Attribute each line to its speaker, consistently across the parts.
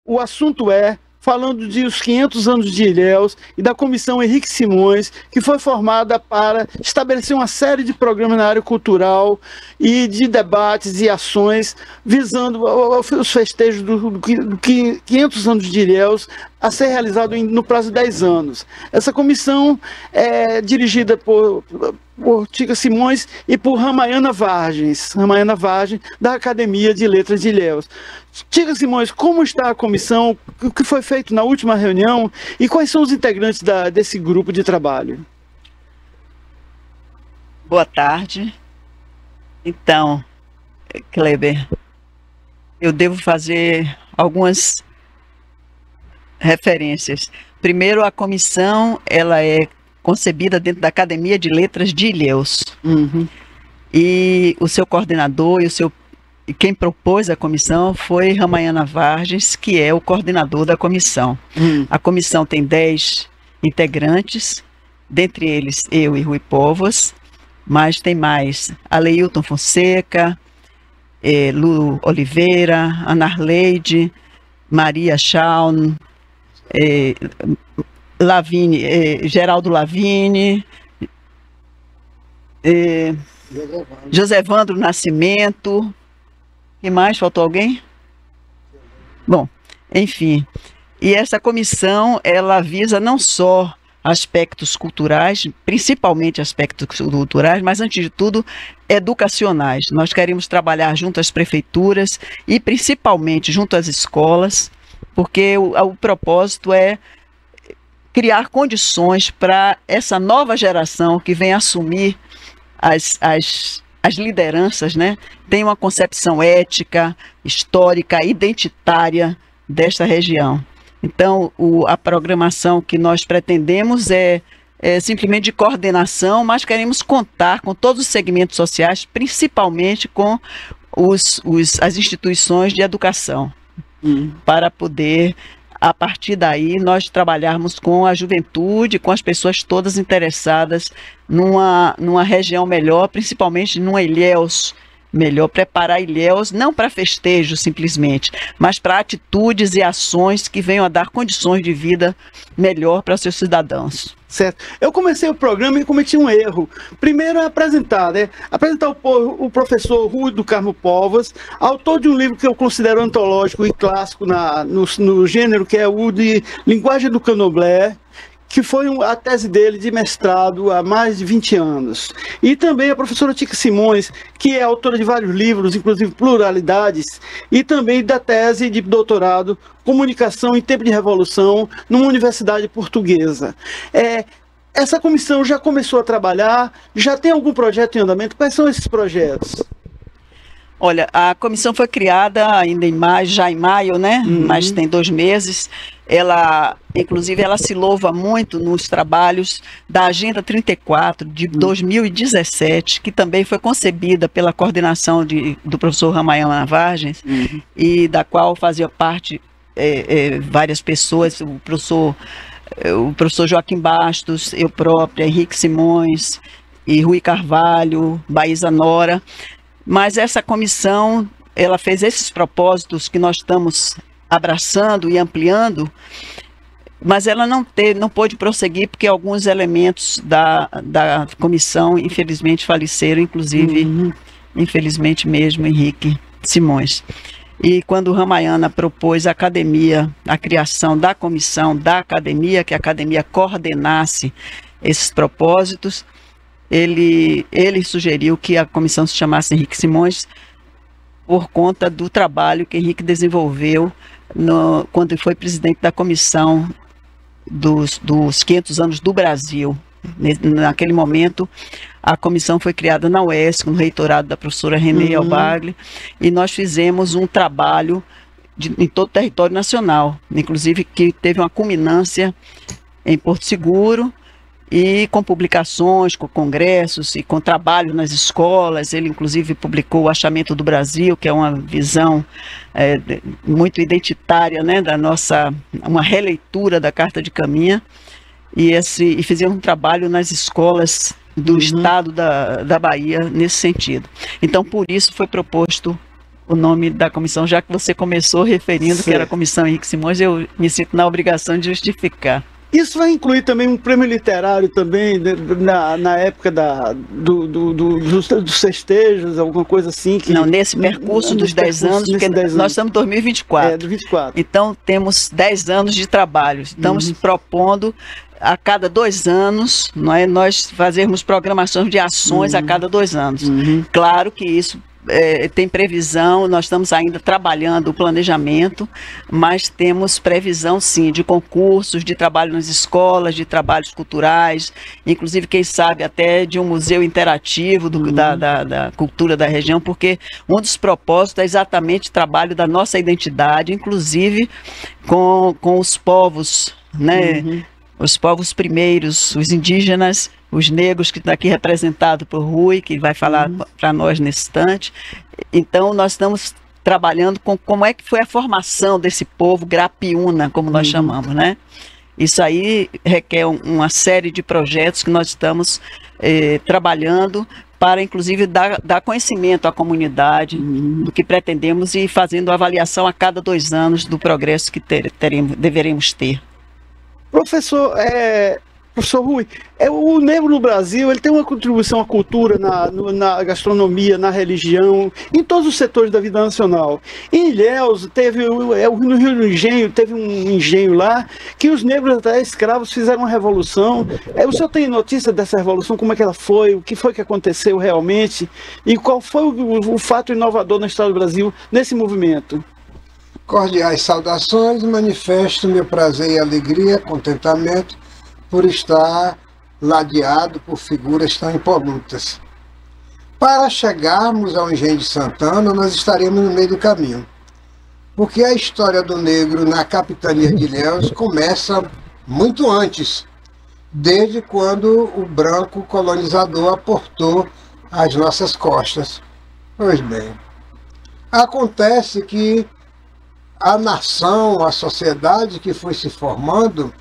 Speaker 1: O assunto é falando de os 500 anos de Ilhéus e da Comissão Henrique Simões, que foi formada para estabelecer uma série de programas na área cultural e de debates e ações visando os festejos do 500 anos de Ilhéus a ser realizado no prazo de 10 anos. Essa comissão é dirigida por Tica Simões e por Ramayana Vargens, da Academia de Letras de Ilhéus. Tica Simões, como está a comissão, o que foi feito na última reunião e quais são os integrantes desse grupo de trabalho?
Speaker 2: Boa tarde. Então, Kleber, eu devo fazer algumas referências. Primeiro, a comissão ela é concebida dentro da Academia de Letras de Ilhéus. E o seu coordenador e quem propôs a comissão foi Ramayana Vargens, que é o coordenador da comissão. A comissão tem 10 integrantes, dentre eles eu e Rui Povos, mas tem mais Aleilton Fonseca, Lu Oliveira, Ana Arleide, Maria Schaun, Geraldo Lavini, José Evandro Nascimento. E mais? Faltou alguém? Bom, enfim. E essa comissão, ela visa não só aspectos culturais, principalmente aspectos culturais, mas, antes de tudo, educacionais. Nós queremos trabalhar junto às prefeituras e, principalmente, junto às escolas, porque o propósito é criar condições para essa nova geração que vem assumir as lideranças, né, tem uma concepção ética, histórica, identitária desta região. Então, a programação que nós pretendemos é simplesmente de coordenação, mas queremos contar com todos os segmentos sociais, principalmente com as instituições de educação, para poder, a partir daí, nós trabalharmos com a juventude, com as pessoas todas interessadas numa região melhor, principalmente numa Ilhéus melhor, preparar Ilhéus não para festejo simplesmente, mas para atitudes e ações que venham a dar condições de vida melhor para seus cidadãos.
Speaker 1: Certo. Eu comecei o programa e cometi um erro. Primeiro é apresentar o professor Rui do Carmo Povas, autor de um livro que eu considero antológico e clássico no gênero, que é o de Linguagem do Candomblé, que foi a tese dele de mestrado há mais de 20 anos. E também a professora Tica Simões, que é autora de vários livros, inclusive Pluralidades, e também da tese de doutorado Comunicação em Tempo de Revolução, numa universidade portuguesa. Essa comissão já começou a trabalhar, já tem algum projeto em andamento? Quais são esses projetos?
Speaker 2: Olha, a comissão foi criada ainda já em maio, né? Mas tem 2 meses. Inclusive, ela se louva muito nos trabalhos da Agenda 34 de 2017, que também foi concebida pela coordenação do professor Ramayana Vargens, e da qual fazia parte várias pessoas, o professor Joaquim Bastos, eu própria, Henrique Simões, e Rui Carvalho, Baísa Nora. Mas essa comissão, ela fez esses propósitos que nós estamos abraçando e ampliando, mas ela não pôde prosseguir porque alguns elementos da comissão, infelizmente, faleceram, inclusive, infelizmente mesmo, Henrique Simões. E quando o Ramayana propôs a criação da comissão da academia, que a academia coordenasse esses propósitos, ele sugeriu que a comissão se chamasse Henrique Simões por conta do trabalho que Henrique desenvolveu quando foi presidente da comissão dos 500 anos do Brasil. Naquele momento, a comissão foi criada na UESC, no reitorado da professora Renê Albagli, e nós fizemos um trabalho em todo o território nacional, inclusive que teve uma culminância em Porto Seguro, e com publicações, com congressos e com trabalho nas escolas. Ele, inclusive, publicou o Achamento do Brasil, que é uma visão muito identitária, né, uma releitura da Carta de Caminha, e fizemos um trabalho nas escolas do estado da Bahia nesse sentido. Então, por isso foi proposto o nome da comissão, já que você começou referindo que era a Comissão Henrique Simões, eu me sinto na obrigação de justificar.
Speaker 1: Isso vai incluir também um prêmio literário também, na época dos festejos, alguma coisa assim? Que,
Speaker 2: não, nesse percurso dos 10 anos, porque nós estamos em 2024.
Speaker 1: Do 24.
Speaker 2: Então, temos 10 anos de trabalho. Estamos propondo a cada 2 anos, nós fazermos programações de ações a cada 2 anos. Claro que isso tem previsão, nós estamos ainda trabalhando o planejamento, mas temos previsão sim de concursos, de trabalho nas escolas, de trabalhos culturais, inclusive quem sabe até de um museu interativo da cultura da região, porque um dos propósitos é exatamente o trabalho da nossa identidade, inclusive com os povos, né? Os povos primeiros, os indígenas, os negros, que está aqui representado por Rui, que vai falar para nós nesse instante. Então, nós estamos trabalhando com como é que foi a formação desse povo grapiúna, como nós chamamos, né? Isso aí requer uma série de projetos que nós estamos trabalhando para, inclusive, dar conhecimento à comunidade do que pretendemos e fazendo avaliação a cada 2 anos do progresso que deveremos ter. Professor
Speaker 1: Rui, o negro no Brasil ele tem uma contribuição à cultura, na gastronomia, na religião, em todos os setores da vida nacional. Em Ilhéus, no Rio do Engenho, teve um engenho lá, que os negros até escravos fizeram uma revolução. O senhor tem notícia dessa revolução, como é que ela foi, o que foi que aconteceu realmente, e qual foi o fato inovador na história do Brasil nesse movimento?
Speaker 3: Cordiais saudações, manifesto meu prazer e alegria, contentamento por estar ladeado por figuras tão impolutas. Para chegarmos ao Engenho de Santana, nós estaremos no meio do caminho, porque a história do negro na capitania de Ilhéus começa muito antes, desde quando o branco colonizador aportou às nossas costas. Pois bem, acontece que a nação, a sociedade que foi se formando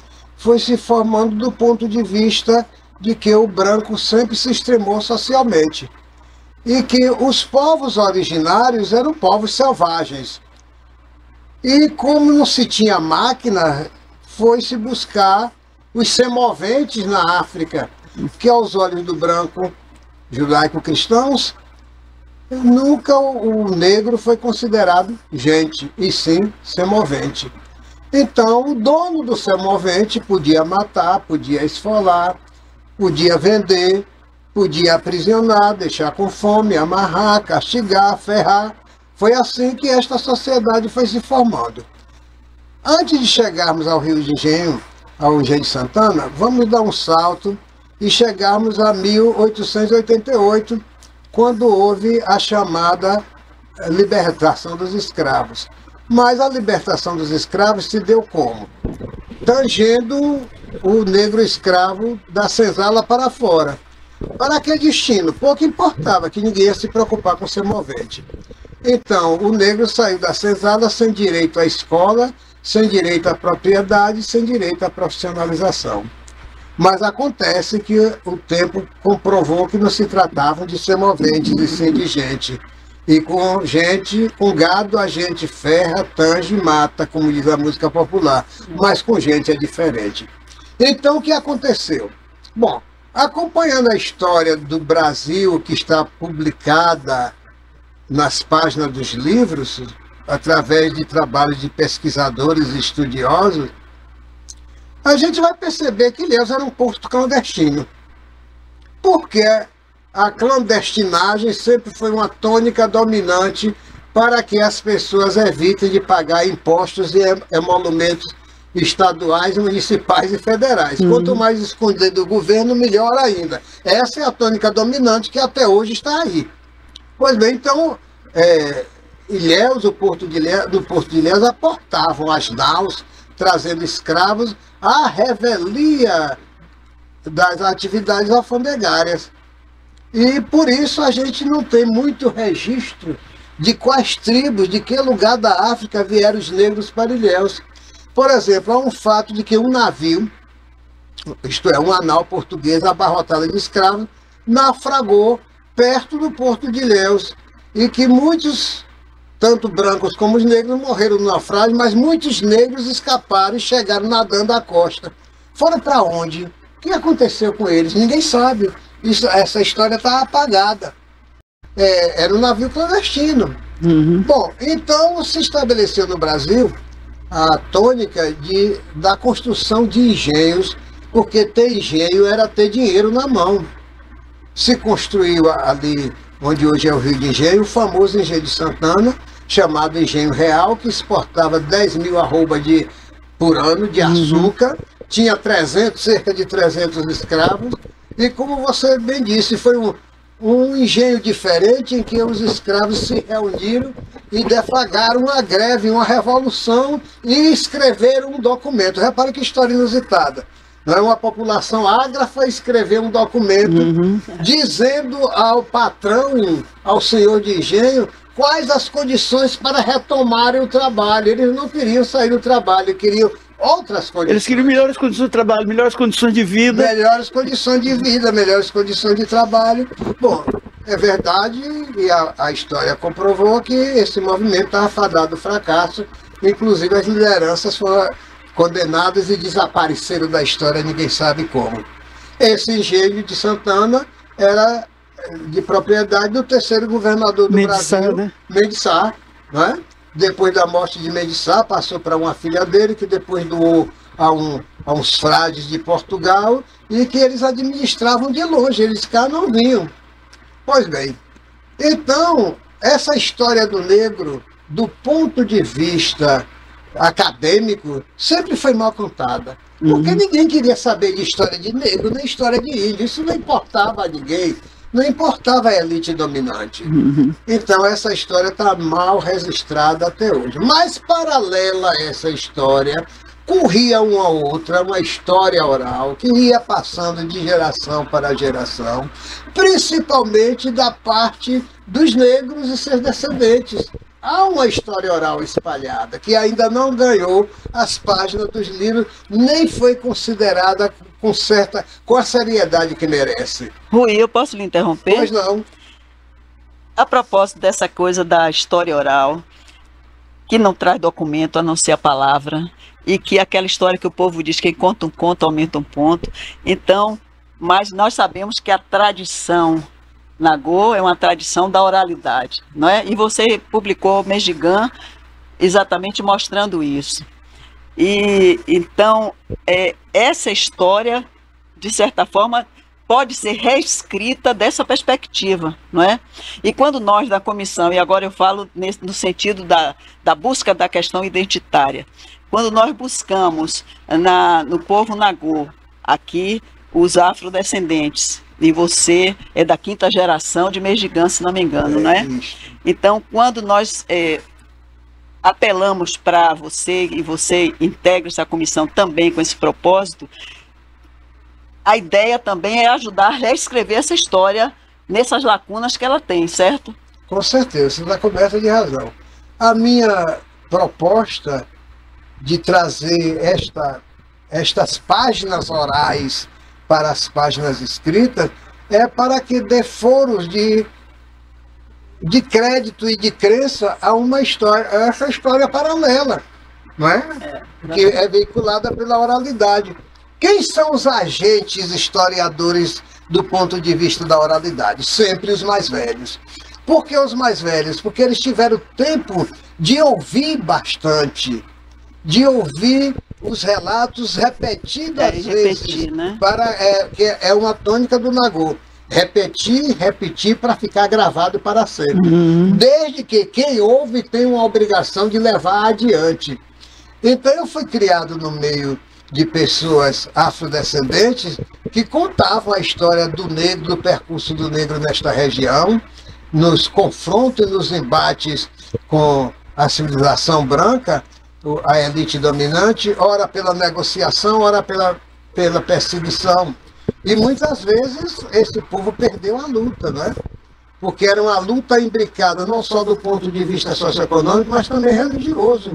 Speaker 3: do ponto de vista de que o branco sempre se extremou socialmente e que os povos originários eram povos selvagens. E como não se tinha máquina, foi-se buscar os semoventes na África, que aos olhos do branco judaico-cristãos, nunca o negro foi considerado gente, e sim semovente. Então, o dono do semovente podia matar, podia esfolar, podia vender, podia aprisionar, deixar com fome, amarrar, castigar, ferrar. Foi assim que esta sociedade foi se formando. Antes de chegarmos ao Rio de Engenho, ao Engenho de Santana, vamos dar um salto e chegarmos a 1888, quando houve a chamada libertação dos escravos. Mas a libertação dos escravos se deu como? Tangendo o negro escravo da senzala para fora. Para que destino? Pouco importava, que ninguém ia se preocupar com seu movente. Então, o negro saiu da senzala sem direito à escola, sem direito à propriedade, sem direito à profissionalização. Mas acontece que o tempo comprovou que não se tratavam de semoventes e sim de gente. E com gente, com gado a gente ferra, tange e mata, como diz a música popular. Mas com gente é diferente. Então o que aconteceu? Bom, acompanhando a história do Brasil, que está publicada nas páginas dos livros, através de trabalhos de pesquisadores e estudiosos, a gente vai perceber que Ilhéus era um porto clandestino. Porque a clandestinagem sempre foi uma tônica dominante para que as pessoas evitem de pagar impostos e emolumentos estaduais, municipais e federais. Quanto mais escondido do governo, melhor ainda. Essa é a tônica dominante que até hoje está aí. Pois bem, então, Ilhéus, do Porto de Ilhéus, aportavam as naus, trazendo escravos à revelia das atividades alfandegárias. E por isso a gente não tem muito registro de quais tribos, de que lugar da África vieram os negros para Ilhéus. Por exemplo, há um fato de que um navio, isto é, uma nau portuguesa abarrotada de escravos, naufragou perto do Porto de Ilhéus e que muitos tanto brancos como os negros morreram no naufrágio, mas muitos negros escaparam e chegaram nadando à costa. Foram para onde? O que aconteceu com eles? Ninguém sabe. Essa história está apagada. Era um navio clandestino. Bom, então se estabeleceu no Brasil a tônica da construção de engenhos, porque ter engenho era ter dinheiro na mão. Se construiu ali, onde hoje é o Rio de Engenho, o famoso Engenho de Santana, chamado Engenho Real, que exportava 10 mil arroba por ano de açúcar, tinha cerca de 300 escravos, e como você bem disse, foi um engenho diferente em que os escravos se reuniram e deflagraram uma greve, uma revolução e escreveram um documento. Repara que história inusitada. Não é uma população ágrafa escrever um documento dizendo ao patrão, ao senhor de engenho, quais as condições para retomarem o trabalho. Eles não queriam sair do trabalho, queriam outras condições.
Speaker 1: Eles queriam melhores condições de trabalho, melhores condições de vida.
Speaker 3: Melhores condições de vida, melhores condições de trabalho. Bom, é verdade, e a história comprovou que esse movimento estava fadado ao fracasso. Inclusive as lideranças foram condenadas e desapareceram da história, ninguém sabe como. Esse engenho de Santana era de propriedade do terceiro governador do Brasil,
Speaker 1: né?
Speaker 3: Mendes Sá, não é? Depois da morte de Mendes Sá, passou para uma filha dele, que depois doou a uns frades de Portugal, e que eles administravam de longe, eles cá não vinham. Pois bem, então, essa história do negro, do ponto de vista acadêmico, sempre foi mal contada. Porque ninguém queria saber de história de negro, nem história de índio. Isso não importava a ninguém, não importava a elite dominante. Então essa história está mal registrada até hoje. Mas paralela a essa história, corria uma outra, uma história oral, que ia passando de geração para geração, principalmente da parte dos negros e seus descendentes. Há uma história oral espalhada, que ainda não ganhou as páginas dos livros, nem foi considerada com a seriedade que merece.
Speaker 2: Rui, eu posso lhe interromper?
Speaker 3: Pois não.
Speaker 2: A propósito dessa coisa da história oral, que não traz documento a não ser a palavra, e que aquela história que o povo diz que quem conta um conto aumenta um ponto. Então, mas nós sabemos que a tradição Nagô é uma tradição da oralidade, não é? E você publicou Mejigã exatamente mostrando isso. E então essa história, de certa forma, pode ser reescrita dessa perspectiva, não é? E quando nós da comissão, e agora eu falo no sentido da busca da questão identitária, quando nós buscamos no povo Nagô, aqui, os afrodescendentes, e você é da 5ª geração de Mejigã, se não me engano, não é? Então, quando nós apelamos para você, e você integra essa comissão também com esse propósito, a ideia também é ajudar a reescrever essa história nessas lacunas que ela tem, certo?
Speaker 3: Com certeza, você está coberta de razão. A minha proposta de trazer estas páginas orais para as páginas escritas é para que dê foros de crédito e de crença a uma história, a essa história paralela, não é? Que é veiculada pela oralidade. Quem são os agentes historiadores do ponto de vista da oralidade? Sempre os mais velhos. Por que os mais velhos? Porque eles tiveram tempo de ouvir bastante, de ouvir os relatos repetidas vezes,
Speaker 2: né?
Speaker 3: Que é uma tônica do Nagô. Repetir para ficar gravado para sempre. Desde que quem ouve tem uma obrigação de levar adiante. Então eu fui criado no meio de pessoas afrodescendentes que contavam a história do negro, do percurso do negro nesta região, nos confrontos e nos embates com a civilização branca, a elite dominante, ora pela negociação, ora pela perseguição. E muitas vezes esse povo perdeu a luta, né? Porque era uma luta imbricada não só do ponto de vista socioeconômico, mas também religioso.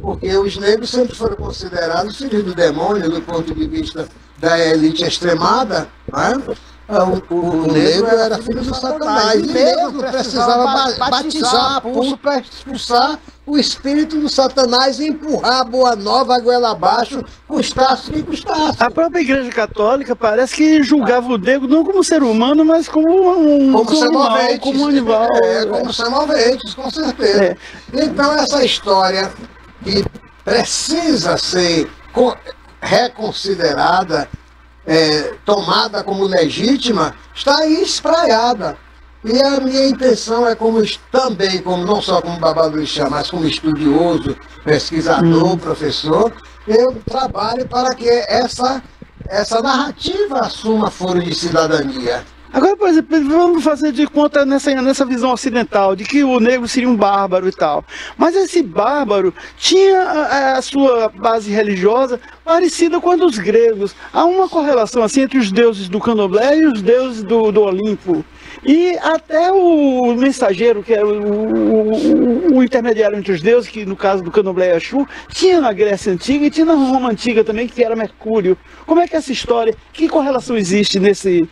Speaker 3: Porque os negros sempre foram considerados filhos do demônio do ponto de vista da elite extremada, né? o negro era filho do Satanás, e mesmo precisava batizar a pulso para expulsar o espírito do Satanás e empurrar a boa nova a goela abaixo, custasse o que custasse.
Speaker 1: A própria Igreja Católica parece que julgava o negro não como ser humano, mas como um
Speaker 3: semoventes,
Speaker 1: como um animal.
Speaker 3: Como semoventes, com certeza. Então essa história que precisa ser reconsiderada, tomada como legítima, está aí espraiada. E a minha intenção é também, não só como babalorixá, mas como estudioso, pesquisador, professor, eu trabalho para que essa narrativa assuma foro de cidadania.
Speaker 1: Agora, por exemplo, vamos fazer de conta nessa visão ocidental, de que o negro seria um bárbaro e tal. Mas esse bárbaro tinha a sua base religiosa parecida com a dos gregos. Há uma correlação assim entre os deuses do Candomblé e os deuses do Olimpo. E até o mensageiro, que era o intermediário entre os deuses, que no caso do Candomblé é Exu, tinha na Grécia Antiga e tinha na Roma Antiga também, que era Mercúrio. Como é que é essa história? Que correlação existe nesse...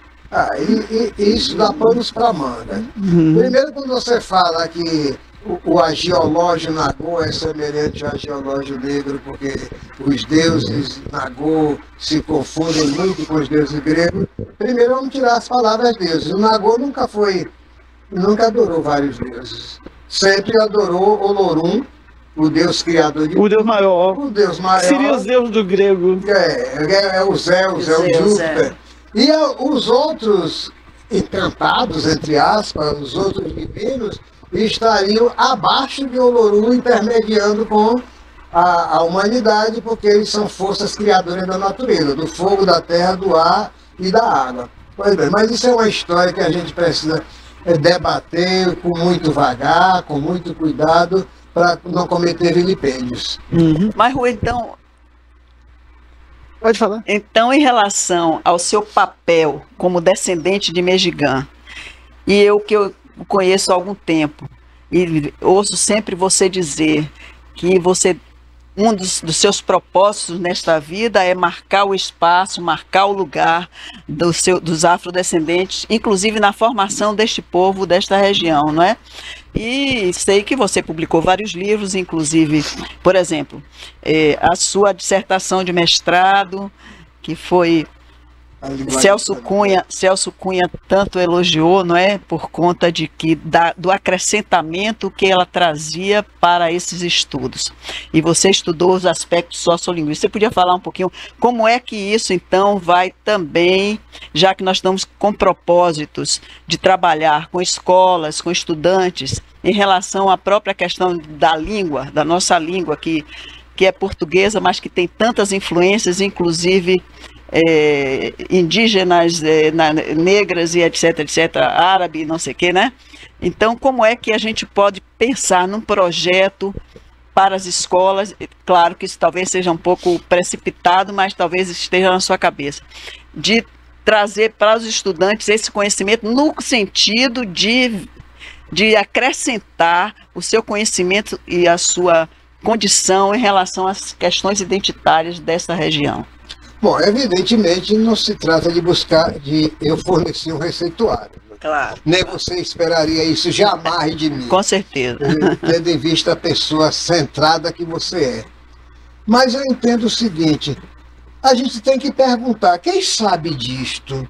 Speaker 3: Isso dá panos para manga. Primeiro, quando você fala que o agiológio Nagô é semelhante ao agiológio negro, porque os deuses Nagô se confundem muito com os deuses gregos, primeiro vamos tirar as palavras deuses. O Nagô nunca adorou vários deuses. Sempre adorou Olorum, o Deus criador de...
Speaker 1: O Deus maior.
Speaker 3: O Deus maior.
Speaker 1: Seria os deuses do grego.
Speaker 3: É o Zeus, é o Júpiter. E os outros encantados, entre aspas, os outros divinos, estariam abaixo de Olorum, intermediando com a humanidade, porque eles são forças criadoras da natureza, do fogo, da terra, do ar e da água. Pois bem, mas isso é uma história que a gente precisa debater com muito vagar, com muito cuidado, para não cometer vilipêndios.
Speaker 2: Mas, Rui, então...
Speaker 1: Pode falar.
Speaker 2: Então, em relação ao seu papel como descendente de Mejigã, e eu que eu conheço há algum tempo, e ouço sempre você dizer que um dos seus propósitos nesta vida é marcar o espaço, marcar o lugar dos afrodescendentes, inclusive na formação deste povo, desta região, não é? E sei que você publicou vários livros, inclusive, por exemplo, a sua dissertação de mestrado, que foi Celso Cunha tanto elogiou, não é? Por conta de do acrescentamento que ela trazia para esses estudos. E você estudou os aspectos sociolinguísticos. Você podia falar um pouquinho como é que isso, então, vai também, já que nós estamos com propósitos de trabalhar com escolas, com estudantes, em relação à própria questão da língua, da nossa língua, que é portuguesa, mas que tem tantas influências, inclusive... indígenas, negras e etc, árabe, não sei o que, né? Então, como é que a gente pode pensar num projeto para as escolas? Claro que isso talvez seja um pouco precipitado, mas talvez esteja na sua cabeça, de trazer para os estudantes esse conhecimento no sentido de acrescentar o seu conhecimento e a sua condição em relação às questões identitárias dessa região.
Speaker 3: Bom, evidentemente não se trata de eu fornecer um receituário.
Speaker 2: Claro.
Speaker 3: Nem você esperaria isso jamais de mim.
Speaker 2: Com certeza.
Speaker 3: Tendo em vista a pessoa centrada que você é. Mas eu entendo o seguinte, a gente tem que perguntar, quem sabe disto?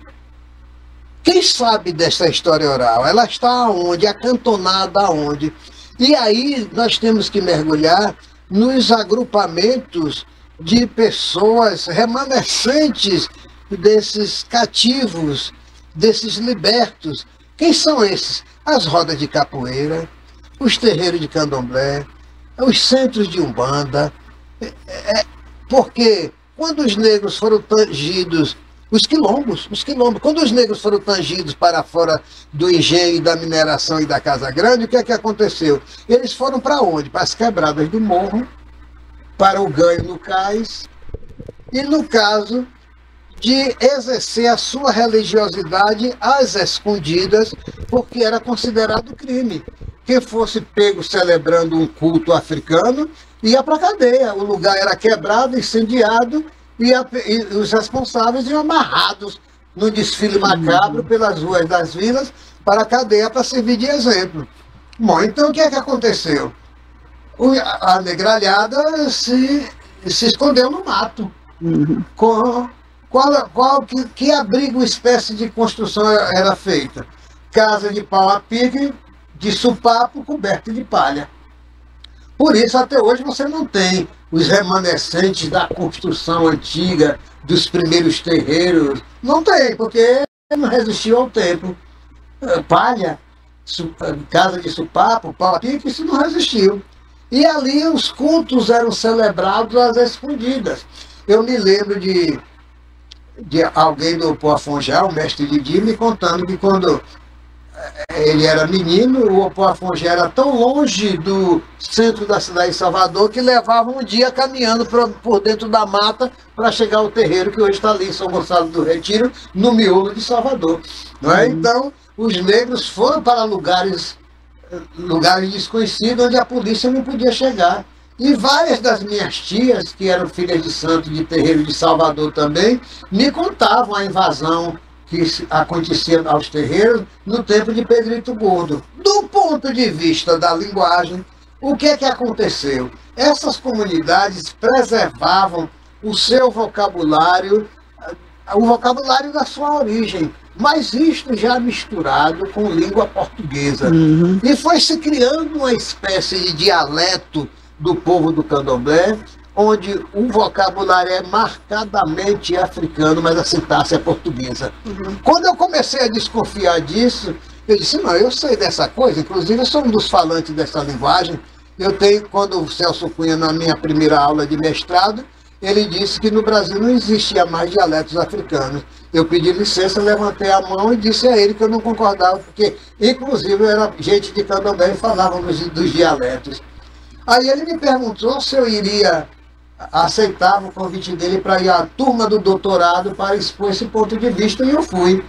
Speaker 3: Quem sabe dessa história oral? Ela está aonde? Acantonada aonde? E aí nós temos que mergulhar nos agrupamentos de pessoas remanescentes desses cativos, desses libertos. Quem são esses? As rodas de capoeira, os terreiros de candomblé, os centros de umbanda. Porque quando os negros foram tangidos, os quilombos, quando os negros foram tangidos para fora do engenho, da mineração e da Casa Grande, o que é que aconteceu? Eles foram para onde? Para as quebradas do morro, para o ganho no cais, e no caso de exercer a sua religiosidade às escondidas, porque era considerado crime. Quem fosse pego celebrando um culto africano ia para a cadeia, o lugar era quebrado, incendiado, e os responsáveis iam amarrados no desfile macabro pelas ruas das vilas para a cadeia para servir de exemplo. Bom, então o que é que aconteceu? A negralhada se escondeu no mato. Que abrigo, espécie de construção era feita? Casa de pau a pique, de supapo, coberta de palha. Por isso, até hoje, você não tem os remanescentes da construção antiga, dos primeiros terreiros. Não tem, porque não resistiu ao tempo. Palha, casa de supapo, pau a pique, isso não resistiu. E ali os cultos eram celebrados às escondidas. Eu me lembro de alguém do Opoafongé, o mestre Didi, me contando que quando ele era menino, o Opoafongé era tão longe do centro da cidade de Salvador que levava um dia caminhando por dentro da mata para chegar ao terreiro que hoje está ali em São Gonçalo do Retiro, no miolo de Salvador. Não é? Então, os negros foram para lugares desconhecidos onde a polícia não podia chegar. E várias das minhas tias, que eram filhas de santo de terreiro de Salvador também, me contavam a invasão que acontecia aos terreiros no tempo de Pedrito Gordo. Do ponto de vista da linguagem, o que é que aconteceu? Essas comunidades preservavam o seu vocabulário, o vocabulário da sua origem, mas isto já misturado com língua portuguesa. E foi se criando uma espécie de dialeto do povo do candomblé, onde o vocabulário é marcadamente africano, mas a sintaxe é portuguesa. Quando eu comecei a desconfiar disso, eu disse, não, eu sei dessa coisa, inclusive eu sou um dos falantes dessa linguagem. Eu tenho, quando o Celso Cunha, na minha primeira aula de mestrado, ele disse que no Brasil não existia mais dialetos africanos. Eu pedi licença, levantei a mão e disse a ele que eu não concordava, porque inclusive eu era gente de candomblé e falávamos dos dialetos. Aí ele me perguntou se eu aceitava o convite dele para ir à turma do doutorado para expor esse ponto de vista, e eu fui.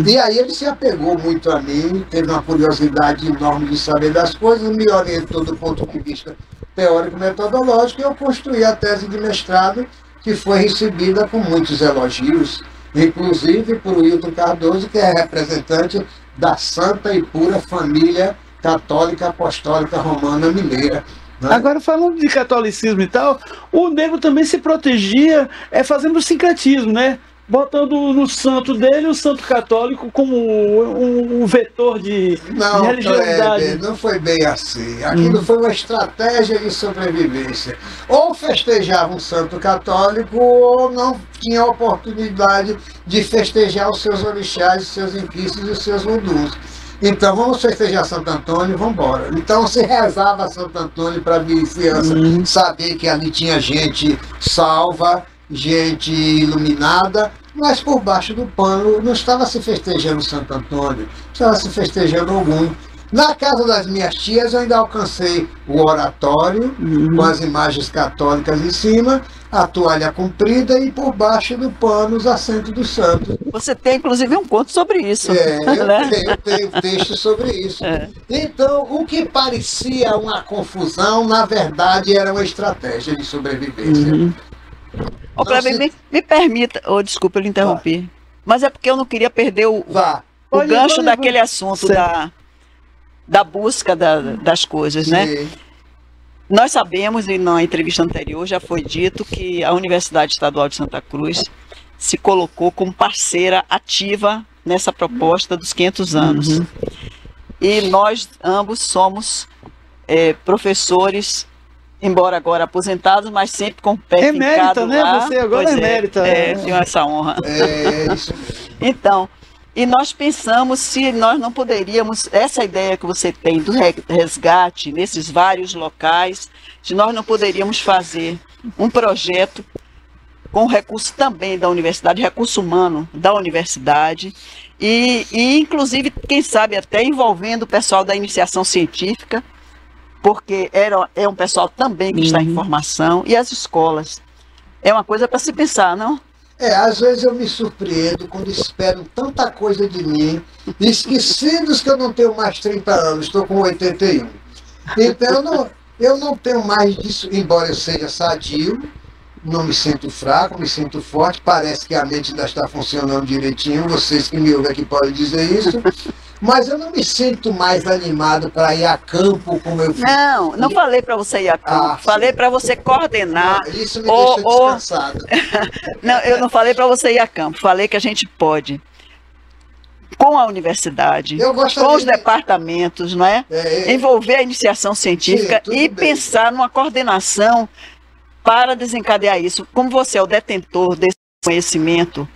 Speaker 3: E aí ele se apegou muito a mim, teve uma curiosidade enorme de saber das coisas, me orientou do ponto de vista teórico-metodológico, e eu construí a tese de mestrado, que foi recebida com muitos elogios, inclusive por Wilton Cardoso, que é representante da Santa e Pura Família Católica Apostólica Romana Mineira.
Speaker 1: Agora, falando de catolicismo e tal, o negro também se protegia fazendo sincretismo, né? Botando no santo dele o santo católico como um vetor de religiosidade.
Speaker 3: Não foi bem assim. Aquilo foi uma estratégia de sobrevivência. Ou festejava um santo católico, ou não tinha oportunidade de festejar os seus orixás, os seus inquistos e os seus vunduns. Então vamos festejar Santo Antônio, vamos embora. Então se rezava Santo Antônio para a vizinhança saber que ali tinha gente salva, gente iluminada, mas por baixo do pano não estava se festejando Santo Antônio, estava se festejando algum. Na casa das minhas tias eu ainda alcancei o oratório, com as imagens católicas em cima, a toalha comprida e por baixo do pano os assentos dos santos.
Speaker 2: Você tem inclusive um conto sobre isso.
Speaker 3: Eu tenho texto sobre isso. Então, o que parecia uma confusão, na verdade era uma estratégia de sobrevivência.
Speaker 2: Me permita, desculpa, eu lhe interrompi, mas é porque eu não queria perder o gancho daquele assunto da busca das coisas, né? Nós sabemos, e na entrevista anterior já foi dito, que a Universidade Estadual de Santa Cruz se colocou como parceira ativa nessa proposta dos 500 anos. E nós ambos somos professores, embora agora aposentados, mas sempre com o pé fincado
Speaker 1: né?
Speaker 2: lá.
Speaker 1: Você agora é emérita.
Speaker 2: Tenho essa honra. Então, e nós pensamos se nós não poderíamos, essa ideia que você tem do resgate nesses vários locais, se nós não poderíamos fazer um projeto com recurso também da universidade, recurso humano da universidade, e inclusive, quem sabe, até envolvendo o pessoal da iniciação científica, porque é um pessoal também que está em formação, e as escolas. É uma coisa para se pensar, não?
Speaker 3: Às vezes eu me surpreendo quando esperam tanta coisa de mim, esquecidos que eu não tenho mais 30 anos, estou com 81. Então eu não tenho mais disso, embora eu seja sadio, não me sinto fraco, me sinto forte, parece que a mente ainda está funcionando direitinho, vocês que me ouvem aqui podem dizer isso, mas eu não me sinto mais animado para ir a campo como eu fiz.
Speaker 2: Não falei para você ir a campo, falei para você coordenar.
Speaker 3: Não, isso me deixa descansado.
Speaker 2: Não, eu não falei para você ir a campo, falei que a gente pode, com a universidade, com os departamentos, não é? Envolver a iniciação científica e pensar numa coordenação para desencadear isso. Como você é o detentor desse conhecimento,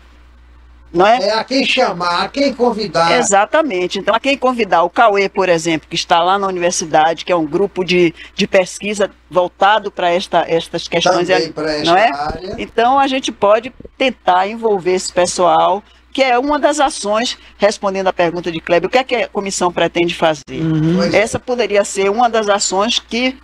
Speaker 2: não é?
Speaker 3: É a quem chamar, a quem convidar.
Speaker 2: Exatamente. Então, a quem convidar, o Cauê, por exemplo, que está lá na universidade, que é um grupo de pesquisa voltado para estas questões.
Speaker 3: Também para esta
Speaker 2: não é?
Speaker 3: área.
Speaker 2: Então, a gente pode tentar envolver esse pessoal, que é uma das ações, respondendo à pergunta de Kleber, o que é que a comissão pretende fazer? Essa poderia ser uma das ações que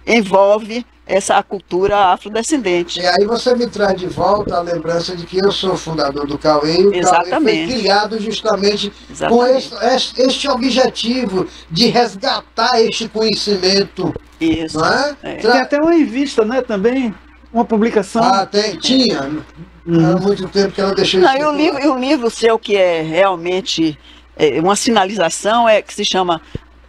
Speaker 2: envolve a cultura afrodescendente.
Speaker 3: E aí você me traz de volta a lembrança de que eu sou o fundador do Cauê, e o Cauê foi criado justamente com este objetivo de resgatar este conhecimento.
Speaker 2: Isso.
Speaker 3: Não é?
Speaker 1: Tem até uma revista, né, também, uma publicação.
Speaker 3: Tinha. Há muito tempo que ela deixou isso.
Speaker 2: E o livro seu, que é realmente uma sinalização, que se chama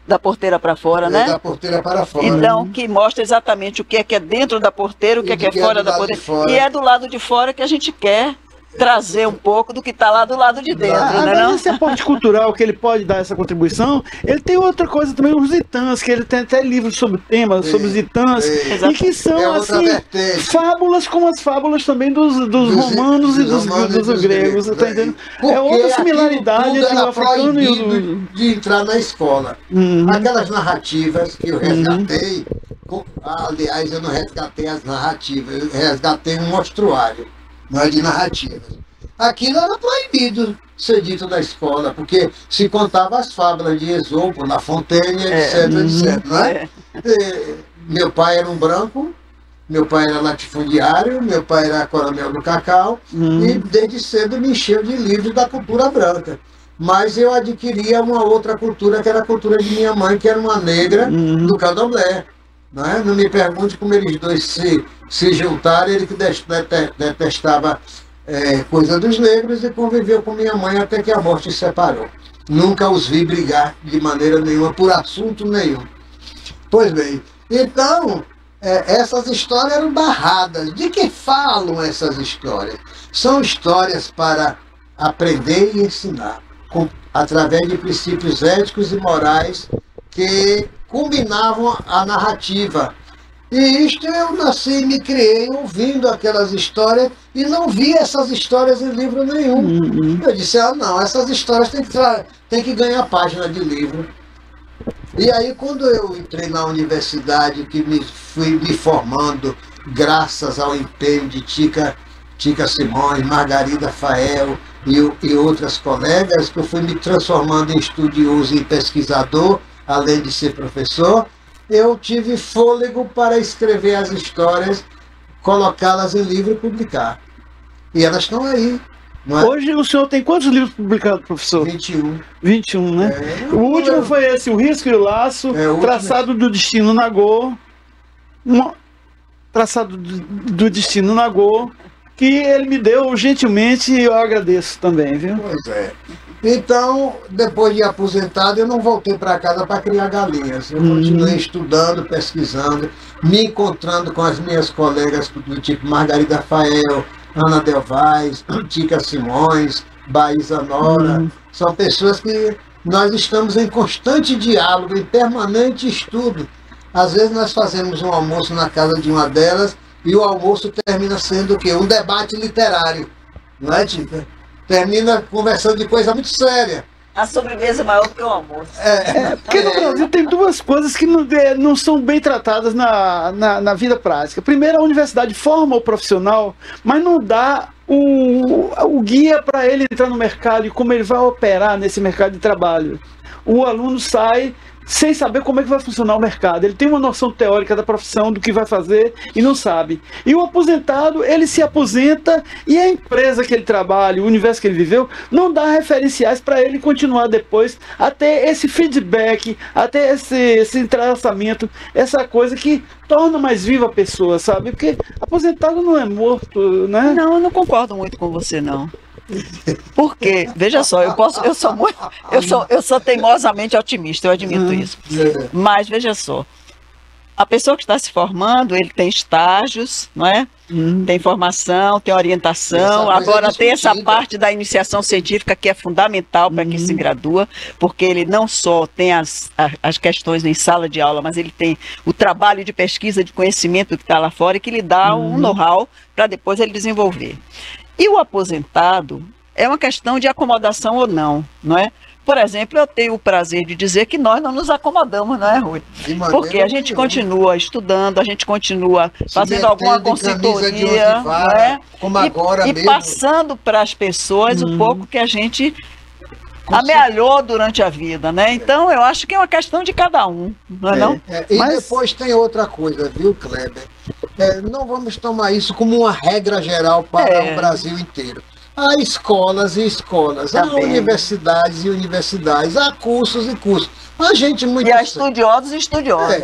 Speaker 2: Da Porteira para Fora, né?
Speaker 3: Da Porteira para Fora.
Speaker 2: Então, que mostra exatamente o que é dentro da porteira, o que é fora da porteira. E é do lado de fora que a gente quer trazer um pouco do que está lá do lado de dentro, né?
Speaker 1: Esse aporte cultural que ele pode dar essa contribuição, ele tem outra coisa também, os itãs, que ele tem até livros sobre temas, sobre os itãs, e que são assim, fábulas como as fábulas também dos romanos e dos gregos, tá entendendo? É outra similaridade entre o africano e o...
Speaker 3: de entrar na escola. Aquelas narrativas que eu resgatei, aliás, eu não resgatei as narrativas, eu resgatei um mostruário. Não é de narrativas. Aquilo era proibido ser dito na escola, porque se contava as fábulas de Esopo, La Fontaine, etc, etc. Não é? Meu pai era um branco, meu pai era latifundiário, meu pai era coronel do cacau, e desde cedo me encheu de livros da cultura branca. Mas eu adquiria uma outra cultura, que era a cultura de minha mãe, que era uma negra do candomblé. Não me pergunte como eles dois se juntaram, ele que detestava coisa dos negros e conviveu com minha mãe até que a morte separou. Nunca os vi brigar de maneira nenhuma, por assunto nenhum. Pois bem, então, essas histórias eram barradas. De que falam essas histórias? São histórias para aprender e ensinar, através de princípios éticos e morais que combinavam a narrativa. E isto eu nasci e me criei ouvindo aquelas histórias e não vi essas histórias em livro nenhum. Eu disse, não, essas histórias tem que ganhar página de livro. E aí quando eu entrei na universidade, que fui me formando, graças ao empenho de Tica Simões, Margarida Fael e outras colegas, que eu fui me transformando em estudioso e pesquisador, além de ser professor, eu tive fôlego para escrever as histórias, colocá-las em livro e publicar. E elas estão aí. Não é?
Speaker 1: Hoje o senhor tem quantos livros publicados, professor?
Speaker 3: 21.
Speaker 1: 21, né? O último foi esse, O Risco e o Laço, Traçado do Destino Nagô, Traçado do Destino Nagô, que ele me deu gentilmente e eu agradeço também, viu?
Speaker 3: Pois é. Então, depois de aposentado, eu não voltei para casa para criar galinhas. Eu continuei estudando, pesquisando, me encontrando com as minhas colegas do tipo Margarida Fael, Ana Del Vaz, Tica Simões, Baísa Nora. São pessoas que nós estamos em constante diálogo, em permanente estudo. Às vezes nós fazemos um almoço na casa de uma delas e o almoço termina sendo o quê? Um debate literário. Não é, Tica? Termina conversando de coisa muito séria.
Speaker 2: A sobremesa é maior que o almoço.
Speaker 1: Porque no Brasil tem duas coisas que não são bem tratadas na vida prática. Primeiro, a universidade forma o profissional, mas não dá o guia para ele entrar no mercado e como ele vai operar nesse mercado de trabalho. O aluno sai sem saber como é que vai funcionar o mercado. Ele tem uma noção teórica da profissão, do que vai fazer e não sabe. E o aposentado, ele se aposenta e a empresa que ele trabalha, o universo que ele viveu, não dá referenciais para ele continuar depois a ter esse feedback, a ter esse entrelaçamento, essa coisa que torna mais viva a pessoa, sabe? Porque aposentado não é morto, né?
Speaker 2: Não, eu não concordo muito com você, não. Porque, veja só, eu sou teimosamente otimista, eu admito isso. Mas veja só, a pessoa que está se formando, ele tem estágios, não é? Tem formação, tem orientação, agora tem essa parte da iniciação científica que é fundamental para quem se gradua, porque ele não só tem as questões em sala de aula, mas ele tem o trabalho de pesquisa, de conhecimento que está lá fora e que lhe dá um know-how para depois ele desenvolver. E o aposentado é uma questão de acomodação ou não, não é? Por exemplo, eu tenho o prazer de dizer que nós não nos acomodamos, não é, Rui? Porque a gente continua estudando, a gente continua fazendo alguma consultoria, não é?
Speaker 3: Como agora
Speaker 2: e passando para as pessoas um pouco que a gente amealhou durante a vida, né? Então, eu acho que é uma questão de cada um, não é não?
Speaker 3: E depois tem outra coisa, viu, Kleber? Não vamos tomar isso como uma regra geral para o Brasil inteiro. Há escolas e escolas, há universidades e universidades, há cursos e cursos. Há gente muito...
Speaker 2: E há estudiosos e estudiosos.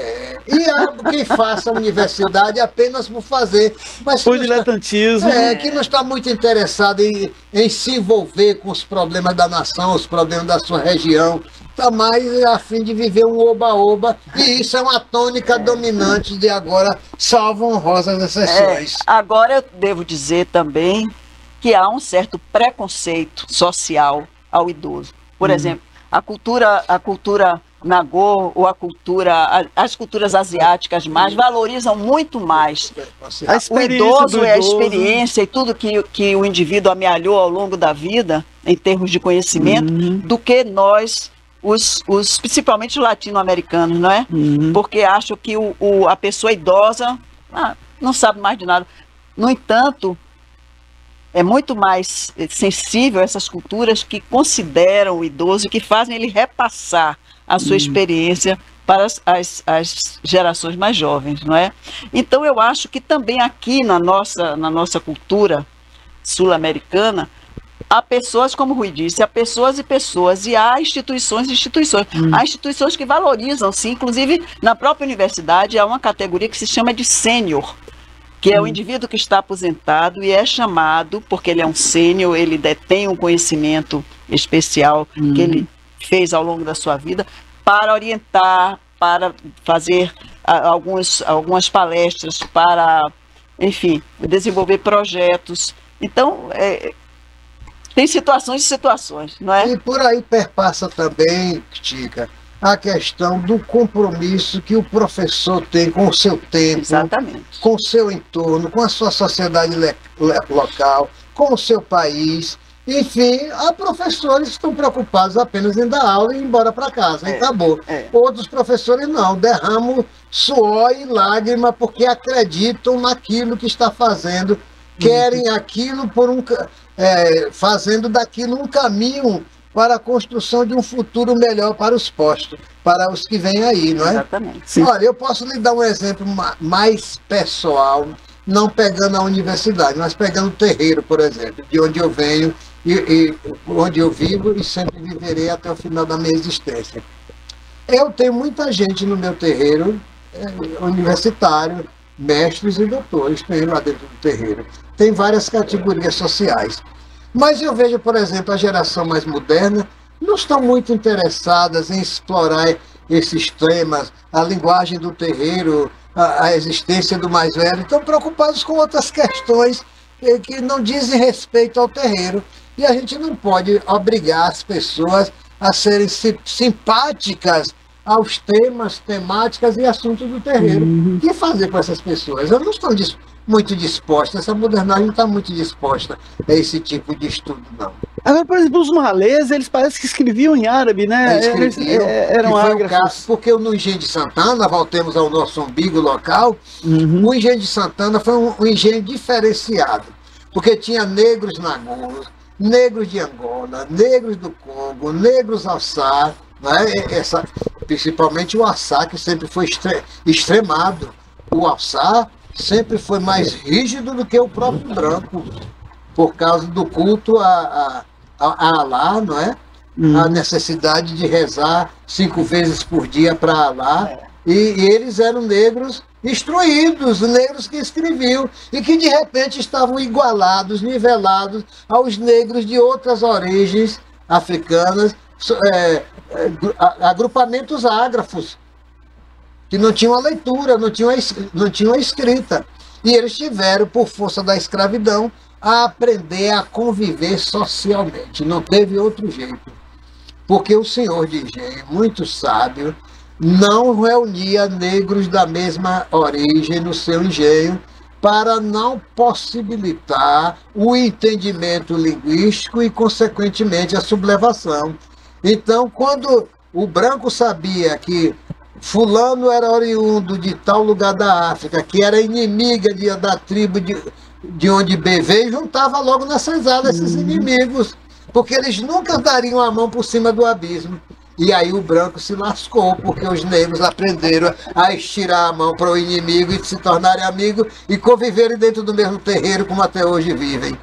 Speaker 3: E há quem faça a universidade apenas por fazer. Mas
Speaker 1: por diletantismo.
Speaker 3: Que não está muito interessado em se envolver com os problemas da nação, os problemas da sua região. Está mais a fim de viver um oba-oba. E isso é uma tônica dominante de agora, salvo honrosas exceções.
Speaker 2: Agora eu devo dizer também que há um certo preconceito social ao idoso. Por exemplo, a cultura Nagô ou as culturas asiáticas mais valorizam muito mais o idoso e a experiência e tudo que o indivíduo amealhou ao longo da vida, em termos de conhecimento, do que nós, principalmente os latino-americanos, não é? Porque acham que a pessoa idosa não sabe mais de nada. No entanto, é muito mais sensível a essas culturas que consideram o idoso, que fazem ele repassar a sua experiência para as gerações mais jovens, não é? Então eu acho que também aqui na nossa cultura sul-americana, há pessoas, como o Rui disse, há pessoas e pessoas, e há instituições e instituições. Há instituições que valorizam, sim, inclusive na própria universidade há uma categoria que se chama de sênior, que é o indivíduo que está aposentado e é chamado, porque ele é um sênior, ele detém um conhecimento especial que ele fez ao longo da sua vida, para orientar, para fazer algumas palestras, para, enfim, desenvolver projetos. Então, tem situações e situações, não é?
Speaker 3: E por aí perpassa também, Tica, a questão do compromisso que o professor tem com o seu tempo,
Speaker 2: exatamente,
Speaker 3: com o seu entorno, com a sua sociedade local, com o seu país. Enfim, há professores que estão preocupados apenas em dar aula e ir embora para casa, e acabou. Outros professores não, derramam suor e lágrima porque acreditam naquilo que está fazendo, querem aquilo fazendo daquilo um caminho para a construção de um futuro melhor para os postos, para os que vêm aí, não é?
Speaker 2: Exatamente.
Speaker 3: Sim. Olha, eu posso lhe dar um exemplo mais pessoal, não pegando a universidade, mas pegando o terreiro, por exemplo, de onde eu venho e onde eu vivo e sempre viverei até o final da minha existência. Eu tenho muita gente no meu terreiro, universitário, mestres e doutores, tem lá dentro do terreiro. Tem várias categorias sociais. Mas eu vejo, por exemplo, a geração mais moderna não estão muito interessadas em explorar esses temas, a linguagem do terreiro, a existência do mais velho. Estão preocupados com outras questões que não dizem respeito ao terreiro. E a gente não pode obrigar as pessoas a serem simpáticas aos temas, temáticas e assuntos do terreiro. O que fazer com essas pessoas? Elas não estão muito dispostas, essa modernidade não está muito disposta a esse tipo de estudo, não.
Speaker 1: Agora, por exemplo, os malês, eles parecem que escreviam em árabe, né?
Speaker 3: Eram ágrafos. Porque no Engenho de Santana, voltemos ao nosso umbigo local, o Engenho de Santana foi um engenho diferenciado, porque tinha negros nagôs, negros de Angola, negros do Congo, negros alçar, né? Principalmente o Assá, que sempre foi extremado. O Assá sempre foi mais rígido do que o próprio branco, por causa do culto a Alá, não é? A necessidade de rezar 5 vezes por dia para Alá. E eles eram negros instruídos, negros que escreviam e que de repente estavam igualados, nivelados aos negros de outras origens africanas, agrupamentos ágrafos, que não tinham a leitura, não tinham a escrita. E eles tiveram, por força da escravidão, a aprender a conviver socialmente. Não teve outro jeito. Porque o senhor de engenho, muito sábio, não reunia negros da mesma origem no seu engenho para não possibilitar o entendimento linguístico e, consequentemente, a sublevação. Então, quando o branco sabia que fulano era oriundo de tal lugar da África, que era inimiga da tribo de onde B veio, juntava logo na senzala esses inimigos, porque eles nunca dariam a mão por cima do abismo. E aí o branco se lascou, porque os negros aprenderam a estirar a mão para o inimigo e se tornarem amigos e conviverem dentro do mesmo terreiro, como até hoje vivem.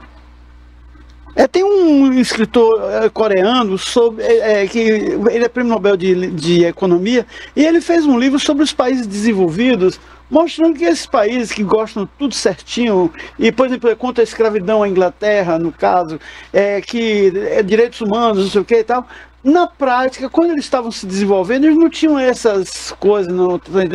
Speaker 1: Tem um escritor coreano que ele é prêmio Nobel de Economia, e ele fez um livro sobre os países desenvolvidos, mostrando que esses países que gostam tudo certinho, e, por exemplo, contra a escravidão, a Inglaterra, no caso, que direitos humanos, não sei o que e tal, na prática, quando eles estavam se desenvolvendo, eles não tinham essas coisas,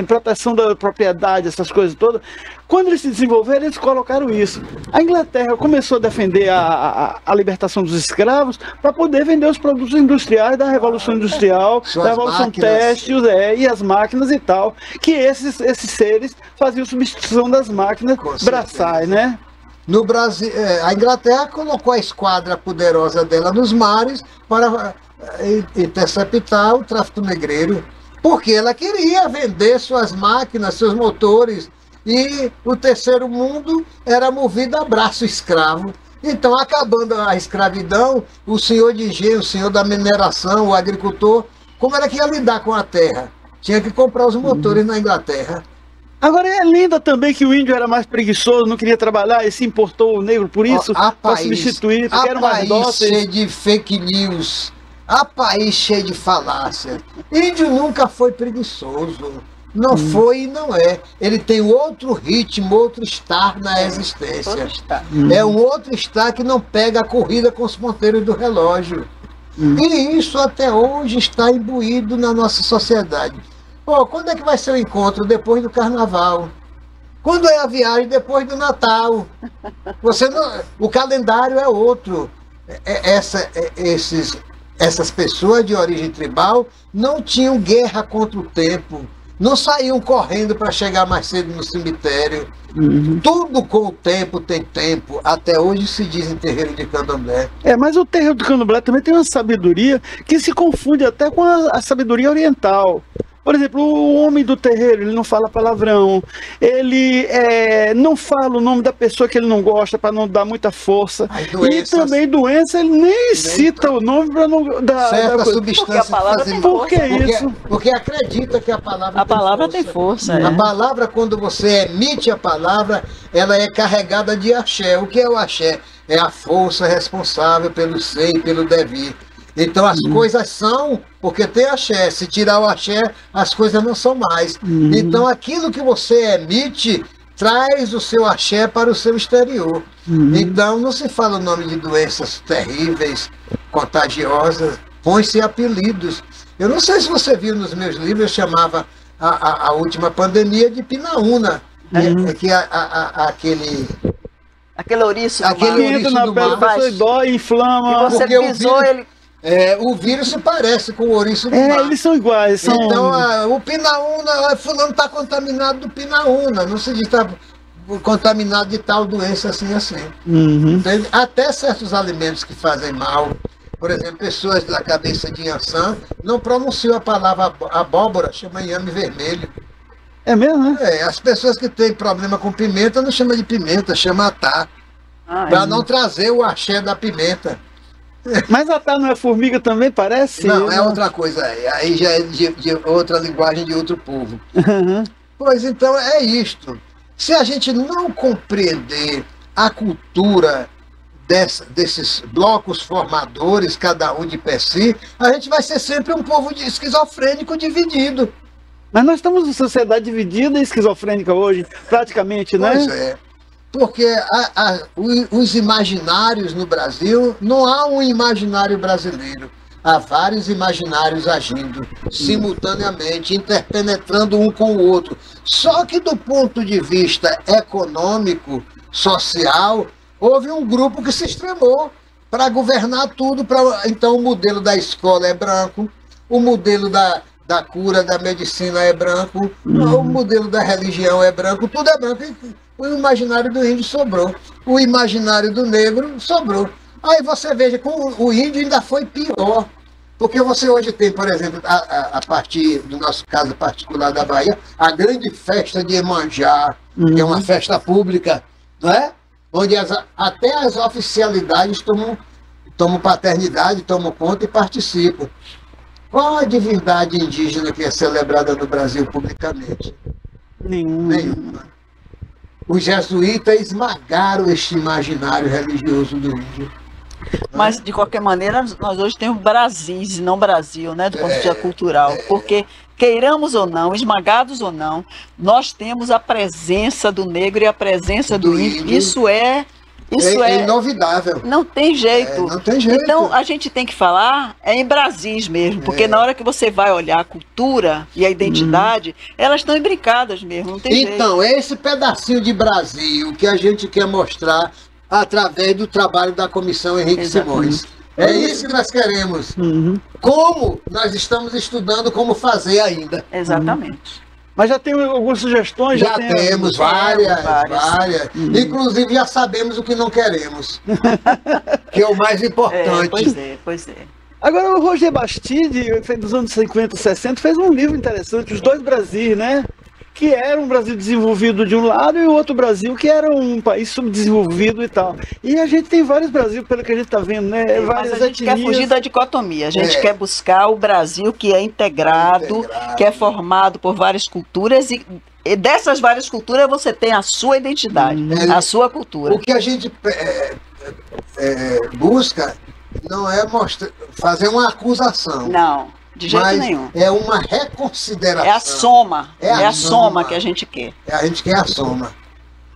Speaker 1: proteção da propriedade, essas coisas todas. Quando eles se desenvolveram, eles colocaram isso. A Inglaterra começou a defender a libertação dos escravos para poder vender os produtos industriais da Revolução Industrial, da Revolução Têxtil, e as máquinas e tal, que esses seres faziam substituição das máquinas braçais, né?
Speaker 3: No Brasil, a Inglaterra colocou a esquadra poderosa dela nos mares para interceptar o tráfico negreiro, porque ela queria vender suas máquinas, seus motores, e o terceiro mundo era movido a braço escravo. Então, acabando a escravidão, o senhor de engenho, o senhor da mineração, o agricultor, como era que ia lidar com a terra? Tinha que comprar os motores na Inglaterra.
Speaker 1: Agora é linda também que o índio era mais preguiçoso, não queria trabalhar e se importou o negro por isso, para substituir, porque era mais dócil.
Speaker 3: Cheio de fake news, há país cheio de falácia. Índio nunca foi preguiçoso, não foi e não é. Ele tem outro ritmo, outro estar na existência. É um outro estar que não pega a corrida com os ponteiros do relógio. E isso até hoje está imbuído na nossa sociedade. Quando é que vai ser o encontro? Depois do carnaval. Quando é a viagem? Depois do Natal. O calendário é outro. Essas pessoas de origem tribal não tinham guerra contra o tempo. Não saíam correndo para chegar mais cedo no cemitério. Tudo com o tempo tem tempo. Até hoje se diz em terreiro de candomblé.
Speaker 1: Mas o terreiro de candomblé também tem uma sabedoria que se confunde até com a sabedoria oriental. Por exemplo, o homem do terreiro, ele não fala palavrão, ele não fala o nome da pessoa que ele não gosta para não dar muita força. E também doença, ele nem cita o nome para não dar
Speaker 3: certa substância.
Speaker 2: Porque a palavra tem força.
Speaker 1: Por que isso?
Speaker 3: Porque acredita que a palavra
Speaker 2: tem força.
Speaker 3: A palavra, quando você emite a palavra, ela é carregada de axé. O que é o axé? É a força responsável pelo ser e pelo devir. Então as coisas são, porque tem axé. Se tirar o axé, as coisas não são mais. Então aquilo que você emite traz o seu axé para o seu exterior. Então não se fala o nome de doenças terríveis, contagiosas, põe-se apelidos. Eu não sei se você viu nos meus livros, eu chamava a última pandemia de Pinaúna, que
Speaker 2: aquele ouriço
Speaker 1: do mar. Na pele, a pessoa dói, inflama.
Speaker 2: E você pisou, ele...
Speaker 3: o vírus se parece com o ouriço do mar.
Speaker 1: Eles são iguais.
Speaker 3: Então, o Pinaúna, fulano está contaminado do Pinaúna. Não se diz que está contaminado de tal doença assim. Então, até certos alimentos que fazem mal. Por exemplo, pessoas da cabeça de Yansan não pronunciam a palavra abóbora, chama inhame vermelho.
Speaker 1: É mesmo, né?
Speaker 3: As pessoas que têm problema com pimenta não chamam de pimenta, chama atá. Para não trazer o axé da pimenta.
Speaker 1: Mas Atá não é formiga também, parece?
Speaker 3: Não, é outra coisa. Aí já é de outra linguagem de outro povo.
Speaker 1: Uhum.
Speaker 3: Pois então é isto. Se a gente não compreender a cultura desses blocos formadores, cada um de per si, a gente vai ser sempre um povo esquizofrênico dividido.
Speaker 1: Mas nós estamos em sociedade dividida e esquizofrênica hoje, praticamente, né?
Speaker 3: Pois é. Porque os imaginários no Brasil, não há um imaginário brasileiro. Há vários imaginários agindo simultaneamente, interpenetrando um com o outro. Só que do ponto de vista econômico, social, houve um grupo que se extremou para governar tudo. Então o modelo da escola é branco, o modelo da cura, da medicina é branco, o modelo da religião é branco, tudo é branco. O imaginário do índio sobrou, o imaginário do negro sobrou. Aí você veja que o índio ainda foi pior, porque você hoje tem, por exemplo, a partir do nosso caso particular da Bahia, a grande festa de Iemanjá, que é uma festa pública, não é? Onde até as oficialidades tomam paternidade, tomam conta e participam. Qual a divindade indígena que é celebrada no Brasil publicamente? Nenhuma. Os jesuítas esmagaram este imaginário religioso do índio.
Speaker 2: Mas, de qualquer maneira, nós hoje temos Brasis e não Brasil, né, do ponto de vista cultural. Porque, queiramos ou não, esmagados ou não, nós temos a presença do negro e a presença do índio. Isso é
Speaker 3: inovidável.
Speaker 2: Não tem jeito.
Speaker 3: Não tem jeito.
Speaker 2: Então, a gente tem que falar em Brasis mesmo, porque na hora que você vai olhar a cultura e a identidade, elas estão imbricadas mesmo, não tem jeito.
Speaker 3: Então, é esse pedacinho de Brasil que a gente quer mostrar através do trabalho da Comissão Henrique Simões. É isso que nós queremos. Como nós estamos estudando como fazer ainda.
Speaker 2: Exatamente.
Speaker 1: Mas já tem algumas sugestões?
Speaker 3: Já temos várias. Inclusive já sabemos o que não queremos. Que é o mais importante.
Speaker 2: Pois é.
Speaker 1: Agora o Roger Bastide, nos anos 50, 60, fez um livro interessante, Os Dois Brasis, né? Que era um Brasil desenvolvido de um lado e o outro Brasil que era um país subdesenvolvido e tal. E a gente tem vários Brasil, pelo que a gente está vendo, né?
Speaker 2: Mas a gente quer fugir da dicotomia, a gente quer buscar o Brasil que é integrado, que é formado por várias culturas e dessas várias culturas você tem a sua identidade, a sua cultura.
Speaker 3: O que a gente busca não é fazer uma acusação.
Speaker 2: Não. De jeito nenhum.
Speaker 3: É uma reconsideração.
Speaker 2: É a soma. É a soma que a gente quer.
Speaker 3: A gente quer a soma.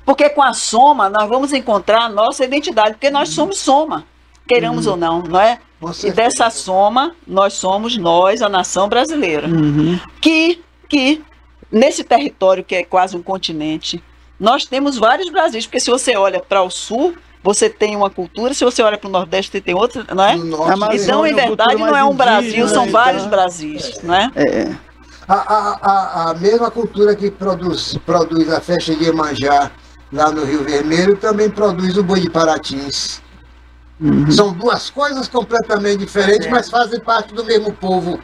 Speaker 2: Porque com a soma nós vamos encontrar a nossa identidade, porque nós somos soma, queiramos ou não, não é? E dessa soma nós somos a nação brasileira. Que nesse território que é quase um continente, nós temos vários Brasis, porque se você olha para o sul, você tem uma cultura, se você olha para o Nordeste, você tem outra, não é? Então, em verdade, não é um Brasil, são vários Brasis, não é?
Speaker 3: A mesma cultura que produz a festa de Iemanjá lá no Rio Vermelho também produz o boi de Paratins. São duas coisas completamente diferentes, mas fazem parte do mesmo povo.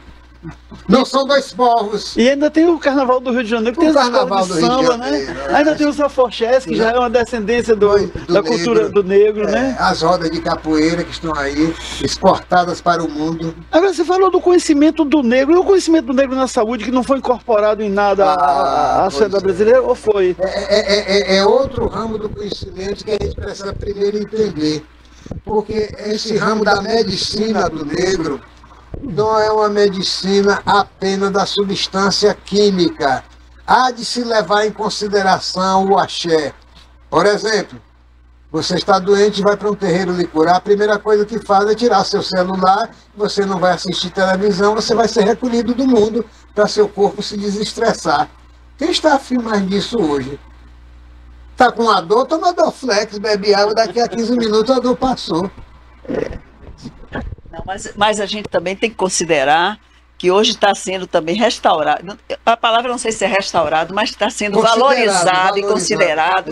Speaker 3: Não são dois povos.
Speaker 1: E ainda tem o Carnaval do Rio de Janeiro, que tem as escolas de samba, né? Ainda tem os afoxés, que já é uma descendência da cultura do negro, né?
Speaker 3: As rodas de capoeira que estão aí, exportadas para o mundo.
Speaker 1: Agora, você falou do conhecimento do negro. E o conhecimento do negro na saúde, que não foi incorporado em nada à sociedade brasileira, ou foi?
Speaker 3: É outro ramo do conhecimento que a gente precisa primeiro entender. Porque esse ramo da medicina do negro não é uma medicina apenas da substância química. Há de se levar em consideração o axé. Por exemplo, você está doente e vai para um terreiro lhe curar, a primeira coisa que faz é tirar seu celular, você não vai assistir televisão, você vai ser recolhido do mundo para seu corpo se desestressar. Quem está afim mais disso hoje? Está com a dor, toma Dorflex, bebe água, daqui a 15 minutos a dor passou.
Speaker 2: Não, mas a gente também tem que considerar que hoje está sendo também restaurado, a palavra não sei se é restaurado, mas está sendo valorizado e considerado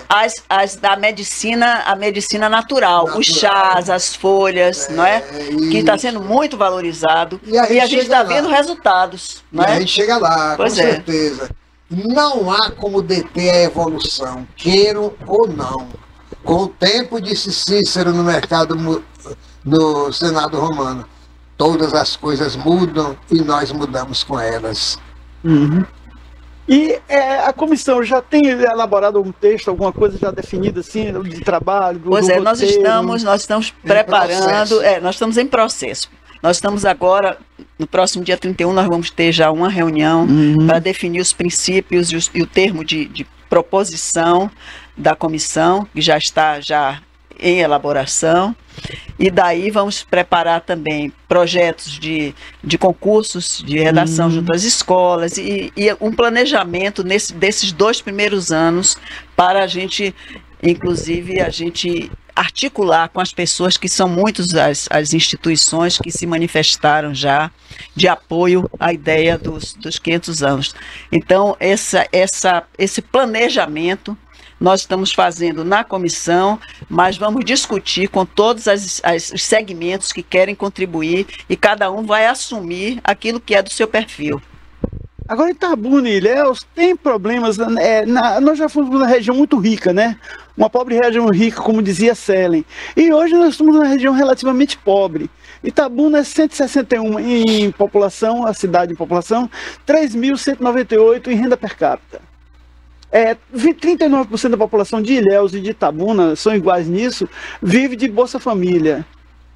Speaker 2: a medicina natural, os chás, as folhas, não é? Que está sendo muito valorizado e a gente está vendo resultados. Não é?
Speaker 3: A gente chega lá, com certeza. Não há como deter a evolução, queiram ou não. Com o tempo, disse Cícero no mercado no Senado Romano. Todas as coisas mudam e nós mudamos com elas.
Speaker 1: Uhum. E a comissão já tem elaborado algum texto, alguma coisa já definida assim, de trabalho?
Speaker 2: Pois é, nós estamos preparando, nós estamos em processo. Nós estamos agora, no próximo dia 31, nós vamos ter já uma reunião para definir os princípios e o termo de proposição da comissão, que já está em elaboração. E daí vamos preparar também projetos de concursos de redação junto às escolas e um planejamento desses 2 primeiros anos para a gente, inclusive, articular com as pessoas que são muitas as instituições que se manifestaram já de apoio à ideia dos 500 anos. Então, esse planejamento nós estamos fazendo na comissão, mas vamos discutir com todos os segmentos que querem contribuir e cada um vai assumir aquilo que é do seu perfil.
Speaker 1: Agora, Itabuna e Ilhéus tem problemas, nós já fomos uma região muito rica, né? Uma pobre região rica, como dizia Selen. E hoje nós estamos numa região relativamente pobre. Itabuna é 161 em população, a cidade em população, 3.198 em renda per capita. 39% da população de Ilhéus e de Itabuna são iguais nisso, vive de Bolsa Família.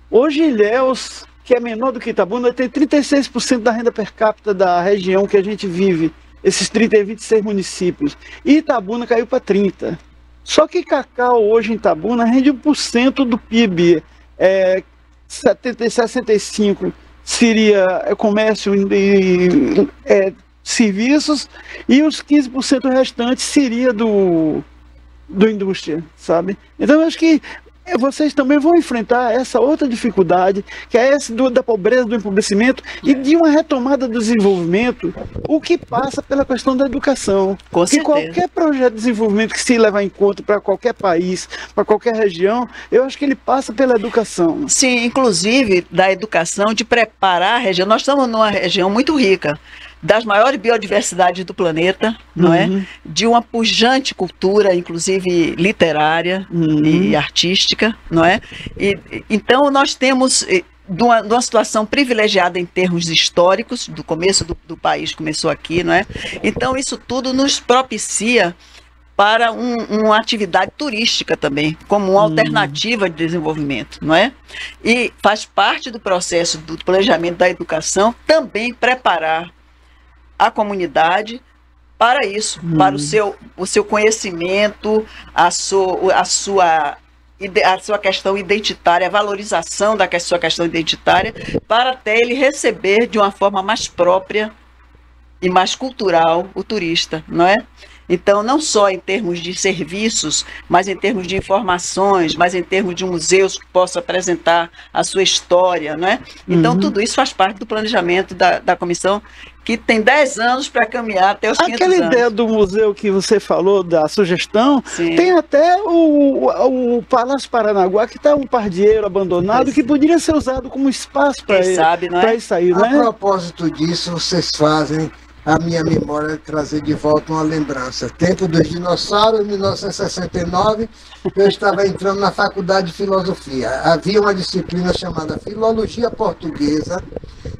Speaker 1: Hoje Ilhéus, que é menor do que Itabuna, tem 36% da renda per capita da região que a gente vive, esses 26 municípios. E Itabuna caiu para 30%. Só que cacau hoje em Itabuna rende 1% do PIB, 65% seria comércio e serviços, e os 15% restantes seria do indústria, sabe? Então eu acho que vocês também vão enfrentar essa outra dificuldade, que é essa da pobreza, do empobrecimento e de uma retomada do desenvolvimento, o que passa pela questão da educação.
Speaker 2: Com certeza.
Speaker 1: Qualquer projeto de desenvolvimento que se levar em conta para qualquer país, para qualquer região, eu acho que ele passa pela educação.
Speaker 2: Sim, inclusive da educação, de preparar a região. Nós estamos numa região muito rica, das maiores biodiversidades do planeta, não é? De uma pujante cultura, inclusive literária e artística, não é? Então nós temos de uma situação privilegiada em termos históricos, do começo do país, começou aqui, não é? Então isso tudo nos propicia para uma atividade turística também, como uma alternativa de desenvolvimento, não é? E faz parte do processo do planejamento da educação também preparar a comunidade para isso, para o seu conhecimento, a sua questão identitária, a valorização da sua questão identitária, para até ele receber de uma forma mais própria e mais cultural o turista, não é? Então, não só em termos de serviços, mas em termos de informações, mas em termos de museus que possam apresentar a sua história, não é? Então, tudo isso faz parte do planejamento da comissão, que tem 10 anos para caminhar até os 500 anos.
Speaker 1: Aquela ideia do museu que você falou, da sugestão,
Speaker 2: sim,
Speaker 1: tem até o Palácio Paranaguá, que está um pardieiro abandonado, que poderia ser usado como espaço para isso aí, não é?
Speaker 3: A propósito disso, vocês fazem a minha memória trazer de volta uma lembrança. Tempo dos dinossauros, 1969, eu estava entrando na faculdade de filosofia. Havia uma disciplina chamada Filologia Portuguesa,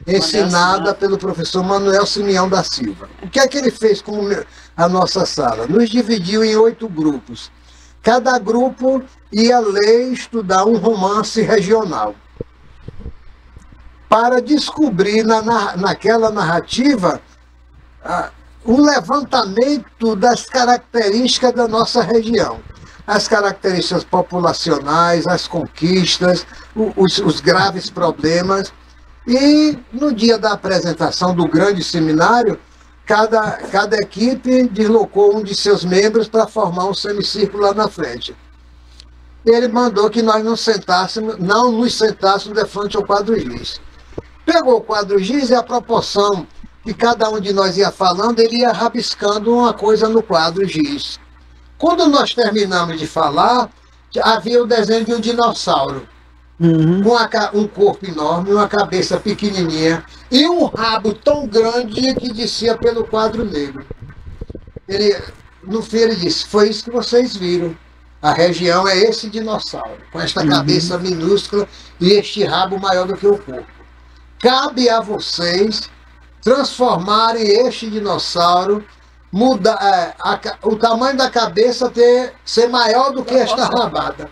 Speaker 3: ensinada pelo professor Manuel Simeão da Silva. O que é que ele fez com a nossa sala? Nos dividiu em 8 grupos. Cada grupo ia ler e estudar um romance regional, para descobrir naquela narrativa o levantamento das características da nossa região. As características populacionais, as conquistas, os graves problemas. E no dia da apresentação do grande seminário, cada equipe deslocou um de seus membros para formar um semicírculo lá na frente. Ele mandou que nós não nos sentássemos de frente ao quadro giz. Pegou o quadro giz e a proporção que cada um de nós ia falando, ele ia rabiscando uma coisa no quadro giz. Quando nós terminamos de falar, havia o desenho de um dinossauro, com um corpo enorme, uma cabeça pequenininha e um rabo tão grande que descia pelo quadro negro. No fim ele disse: foi isso que vocês viram. A região é esse dinossauro, com esta cabeça minúscula e este rabo maior do que o corpo. Cabe a vocês transformarem este dinossauro, o tamanho da cabeça ser maior do que esta rabada.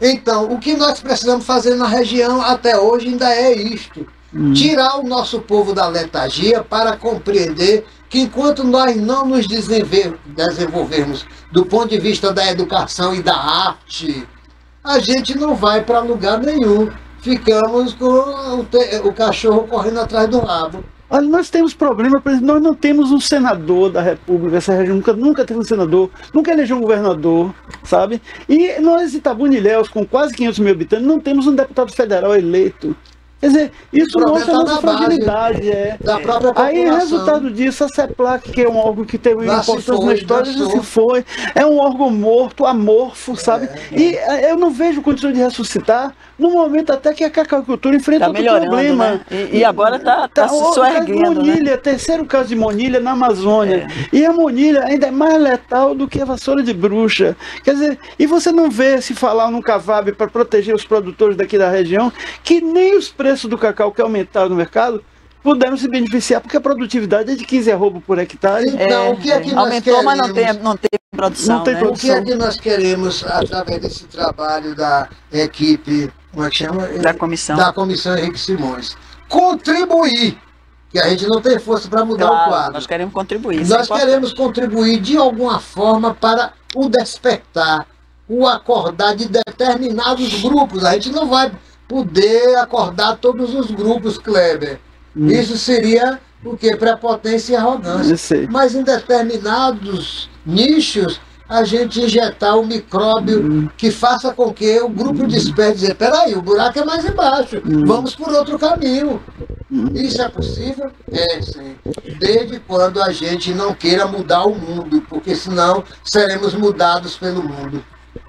Speaker 3: Então, o que nós precisamos fazer na região até hoje ainda é isto. Tirar o nosso povo da letargia para compreender que enquanto nós não nos desenvolvermos do ponto de vista da educação e da arte, a gente não vai para lugar nenhum. Ficamos com o cachorro correndo atrás do rabo.
Speaker 1: Olha, nós temos problema, por exemplo, nós não temos um senador da República, essa região nunca teve um senador, nunca elegeu um governador, sabe? E nós, Itabuna-Ilhéus, com quase 500 mil habitantes, não temos um deputado federal eleito. Quer dizer, isso mostra a nossa fragilidade.
Speaker 3: Da própria população.
Speaker 1: Aí, resultado disso, a CEPLAC, que é um órgão que teve importância na história, já se foi. É um órgão morto, amorfo, sabe? E eu não vejo condição de ressuscitar no momento até que a cacaucultura enfrenta outro problema.
Speaker 2: Né? E agora está se soerguendo.
Speaker 1: Monilha, terceiro caso de monilha na Amazônia. E a monilha ainda é mais letal do que a vassoura de bruxa. Quer dizer, e você não vê se falar num CAVAB para proteger os produtores daqui da região, que nem os preços do cacau que aumentaram no mercado puderam se beneficiar, porque a produtividade é de 15 arroba por hectare.
Speaker 3: Então, o que é que nós
Speaker 2: aumentou,
Speaker 3: queremos?
Speaker 2: Mas não tem produção.
Speaker 1: Não tem produção.
Speaker 3: O que é que nós queremos através desse trabalho da equipe, como é que chama?
Speaker 2: Da comissão.
Speaker 3: Da comissão Henrique Simões. Contribuir, que a gente não tem força para mudar o quadro.
Speaker 2: Nós queremos contribuir.
Speaker 3: Nós queremos contribuir de alguma forma para o despertar, o acordar de determinados grupos. A gente não vai poder acordar todos os grupos, Kleber. Isso seria o quê? Prepotência e arrogância. Mas em determinados nichos, a gente injetar um micróbio que faça com que o grupo desperte e dizer, peraí, o buraco é mais embaixo, vamos por outro caminho. Isso é possível? É, sim. Desde quando a gente não queira mudar o mundo, porque senão seremos mudados pelo mundo.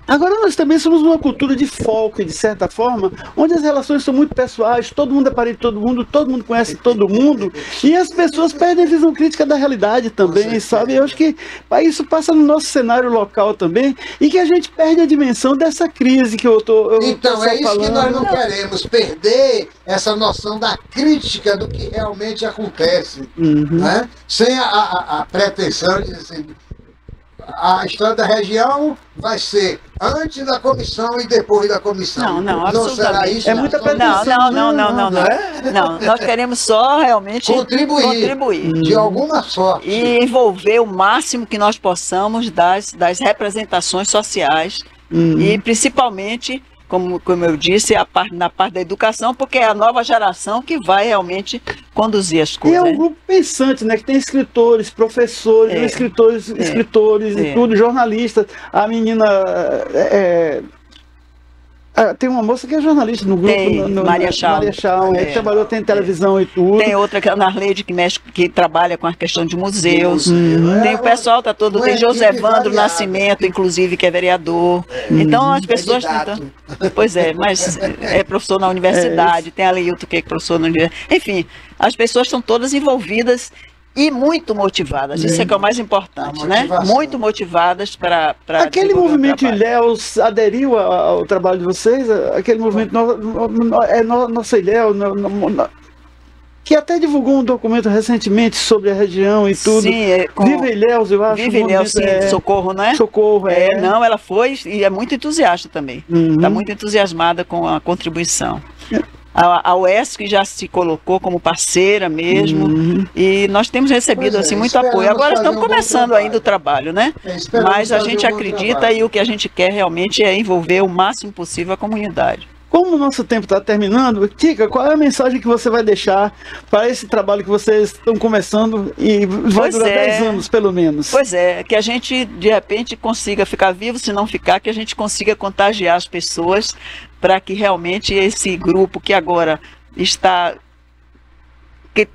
Speaker 1: Agora nós também somos uma cultura de folk, de certa forma, onde as relações são muito pessoais, todo mundo é parente de todo mundo conhece todo mundo, e as pessoas perdem a visão crítica da realidade também, sabe? Eu acho que isso passa no nosso cenário local também, e que a gente perde a dimensão dessa crise que eu tô
Speaker 3: Então, é isso que nós não queremos, perder essa noção da crítica do que realmente acontece, né? Sem a pretensão de dizer assim, a história da região vai ser antes da comissão e depois da comissão.
Speaker 2: Não, absolutamente.
Speaker 3: Será isso?
Speaker 1: É muita pretensão.
Speaker 2: Não. Nós queremos só realmente contribuir.
Speaker 3: De alguma sorte.
Speaker 2: E envolver o máximo que nós possamos das representações sociais e principalmente, como eu disse, na parte da educação, porque é a nova geração que vai realmente conduzir as coisas.
Speaker 1: E é um grupo pensante, né? Que tem escritores, professores, escritores e tudo, jornalistas. A menina... tem uma moça que é jornalista no grupo,
Speaker 2: Maria Chau,
Speaker 1: que trabalhou, tem televisão e tudo.
Speaker 2: Tem outra que é a Narleide, que trabalha com a questão de museus. Tem o pessoal, tem Josevandro Nascimento, inclusive, que é vereador. Então as pessoas... Pois é, mas é professor na universidade, tem a Leilton, que é professor na universidade. Enfim, as pessoas estão todas envolvidas e muito motivadas, isso é que é o mais importante, né? Muito motivadas para
Speaker 1: aquele movimento Ilhéus aderiu ao trabalho de vocês? Aquele movimento Nossa Ilhéus, que até divulgou um documento recentemente sobre a região e tudo.
Speaker 2: Sim,
Speaker 1: Viva Ilhéus, eu acho.
Speaker 2: Viva Ilhéus, sim, Socorro, né?
Speaker 1: Socorro,
Speaker 2: Não, ela foi e é muito entusiasta também. Está muito entusiasmada com a contribuição. A UESC já se colocou como parceira mesmo, e nós temos recebido assim, muito apoio. Agora estamos começando ainda o trabalho, né? Mas a gente acredita e o que a gente quer realmente é envolver o máximo possível a comunidade.
Speaker 1: Como o nosso tempo está terminando, Tica, qual é a mensagem que você vai deixar para esse trabalho que vocês estão começando e vai durar 10 anos, pelo menos?
Speaker 2: Pois é, que a gente, de repente, consiga ficar vivo, se não ficar, que a gente consiga contagiar as pessoas para que realmente esse grupo que agora está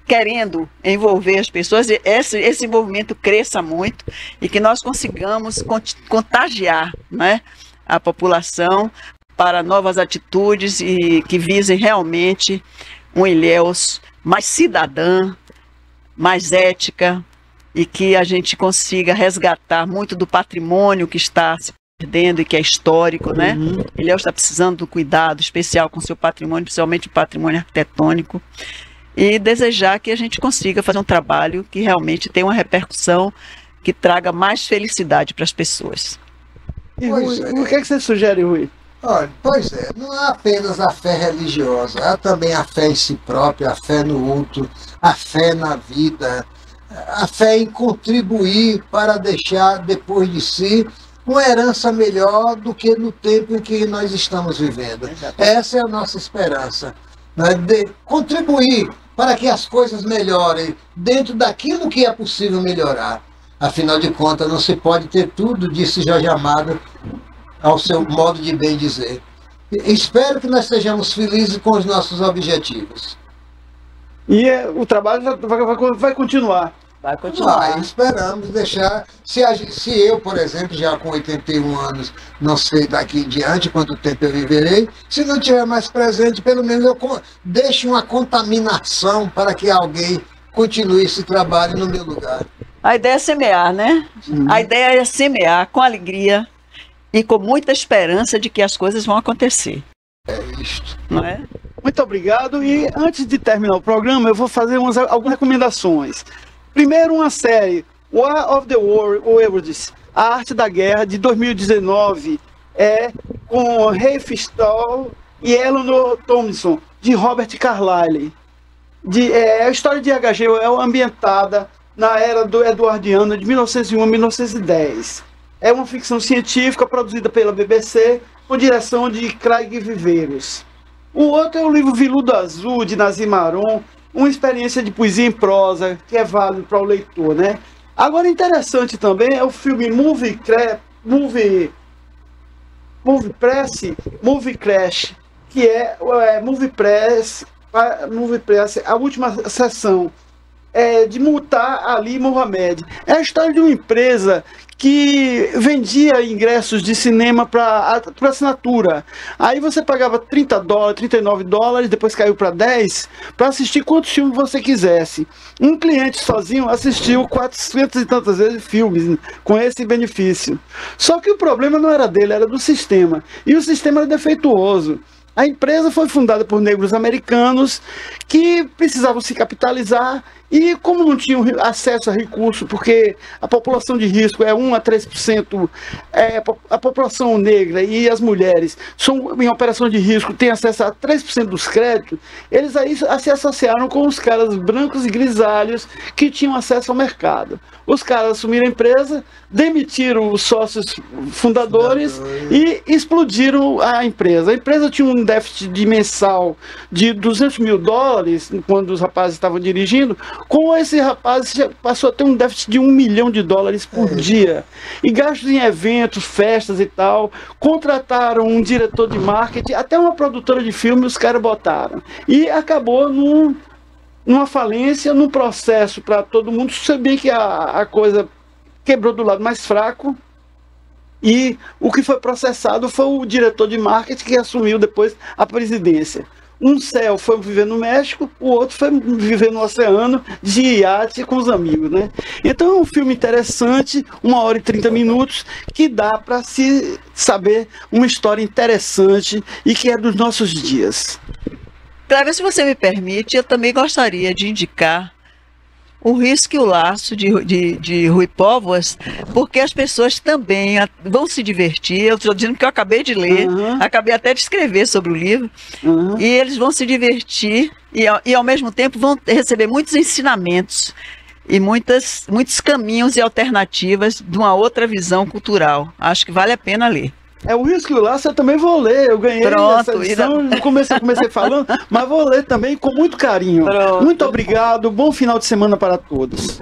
Speaker 2: querendo envolver as pessoas, esse envolvimento cresça muito e que nós consigamos contagiar, né, a população para novas atitudes e que visem realmente um Ilhéus mais cidadã, mais ética, e que a gente consiga resgatar muito do patrimônio que está se perdendo e que é histórico, né? Ilhéus está precisando do cuidado especial com seu patrimônio, principalmente o patrimônio arquitetônico, e desejar que a gente consiga fazer um trabalho que realmente tenha uma repercussão que traga mais felicidade para as pessoas.
Speaker 1: E Rui, o que é que você sugere, Rui?
Speaker 3: Olha, pois é, não há apenas a fé religiosa, há também a fé em si própria, a fé no outro, a fé na vida, a fé em contribuir para deixar depois de si uma herança melhor do que no tempo em que nós estamos vivendo. Essa é a nossa esperança, né? De contribuir para que as coisas melhorem dentro daquilo que é possível melhorar. Afinal de contas, não se pode ter tudo, disse Jorge Amado, ao seu modo de bem dizer. Espero que nós sejamos felizes com os nossos objetivos.
Speaker 1: E o trabalho vai continuar.
Speaker 2: Vai continuar.
Speaker 3: Esperamos deixar. Se eu, por exemplo, já com 81 anos, não sei daqui em diante quanto tempo eu viverei, se não tiver mais presente, pelo menos eu deixo uma contaminação para que alguém continue esse trabalho no meu lugar.
Speaker 2: A ideia é semear, né? A ideia é semear com alegria e com muita esperança de que as coisas vão acontecer.
Speaker 3: É isto.
Speaker 2: Não é?
Speaker 1: Muito obrigado. E antes de terminar o programa, eu vou fazer algumas recomendações. Primeiro, uma série, War of the Worlds, A Arte da Guerra, de 2019, com Rafe Stahl e Eleanor Thompson, de Robert Carlyle. A história de H.G. Wells ambientada na era do Eduardiana, de 1901 a 1910. É uma ficção científica produzida pela BBC, com direção de Craig Viveiros. O outro é o livro Viludo Azul, de Nazim Maron, uma experiência de poesia em prosa, que é válido para o leitor, né? Agora, interessante também é o filme Movie Crash, que é Movie Press, a última sessão, de Muhtar Ali Mohamed. É a história de uma empresa que vendia ingressos de cinema para assinatura. Aí você pagava $30, $39, depois caiu para 10, para assistir quantos filmes você quisesse. Um cliente sozinho assistiu 400 e tantas vezes filmes com esse benefício. Só que o problema não era dele, era do sistema. E o sistema era defeituoso. A empresa foi fundada por negros americanos que precisavam se capitalizar e, como não tinham acesso a recursos, porque a população de risco é 1 a 3%, a população negra e as mulheres são em operação de risco, têm acesso a 3% dos créditos, eles aí se associaram com os caras brancos e grisalhos que tinham acesso ao mercado. Os caras assumiram a empresa, demitiram os sócios fundadores e explodiram a empresa. A empresa tinha um déficit mensal de $200 mil, quando os rapazes estavam dirigindo. Com esse rapaz, passou a ter um déficit de $1 milhão por dia. E gastos em eventos, festas e tal. Contrataram um diretor de marketing, até uma produtora de filme, os caras botaram. E acabou numa falência, num processo para todo mundo. Se bem que a coisa quebrou do lado mais fraco. E o que foi processado foi o diretor de marketing, que assumiu depois a presidência. Um céu foi viver no México, o outro foi viver no oceano de iate com os amigos, né? Então é um filme interessante, 1h e 30 minutos, que dá para se saber uma história interessante e que é dos nossos dias.
Speaker 2: Cléber, se você me permite, eu também gostaria de indicar O Risco e o Laço, de Rui Póvoas, porque as pessoas também vão se divertir. Eu estou dizendo que eu acabei de ler, acabei até de escrever sobre o livro, e eles vão se divertir e ao mesmo tempo vão receber muitos ensinamentos e muitos caminhos e alternativas de uma outra visão cultural. Acho que vale a pena ler.
Speaker 1: O Risco e o Laço eu também vou ler. Eu ganhei essa edição, comecei falando, mas vou ler também com muito carinho. Muito obrigado, bom final de semana para todos.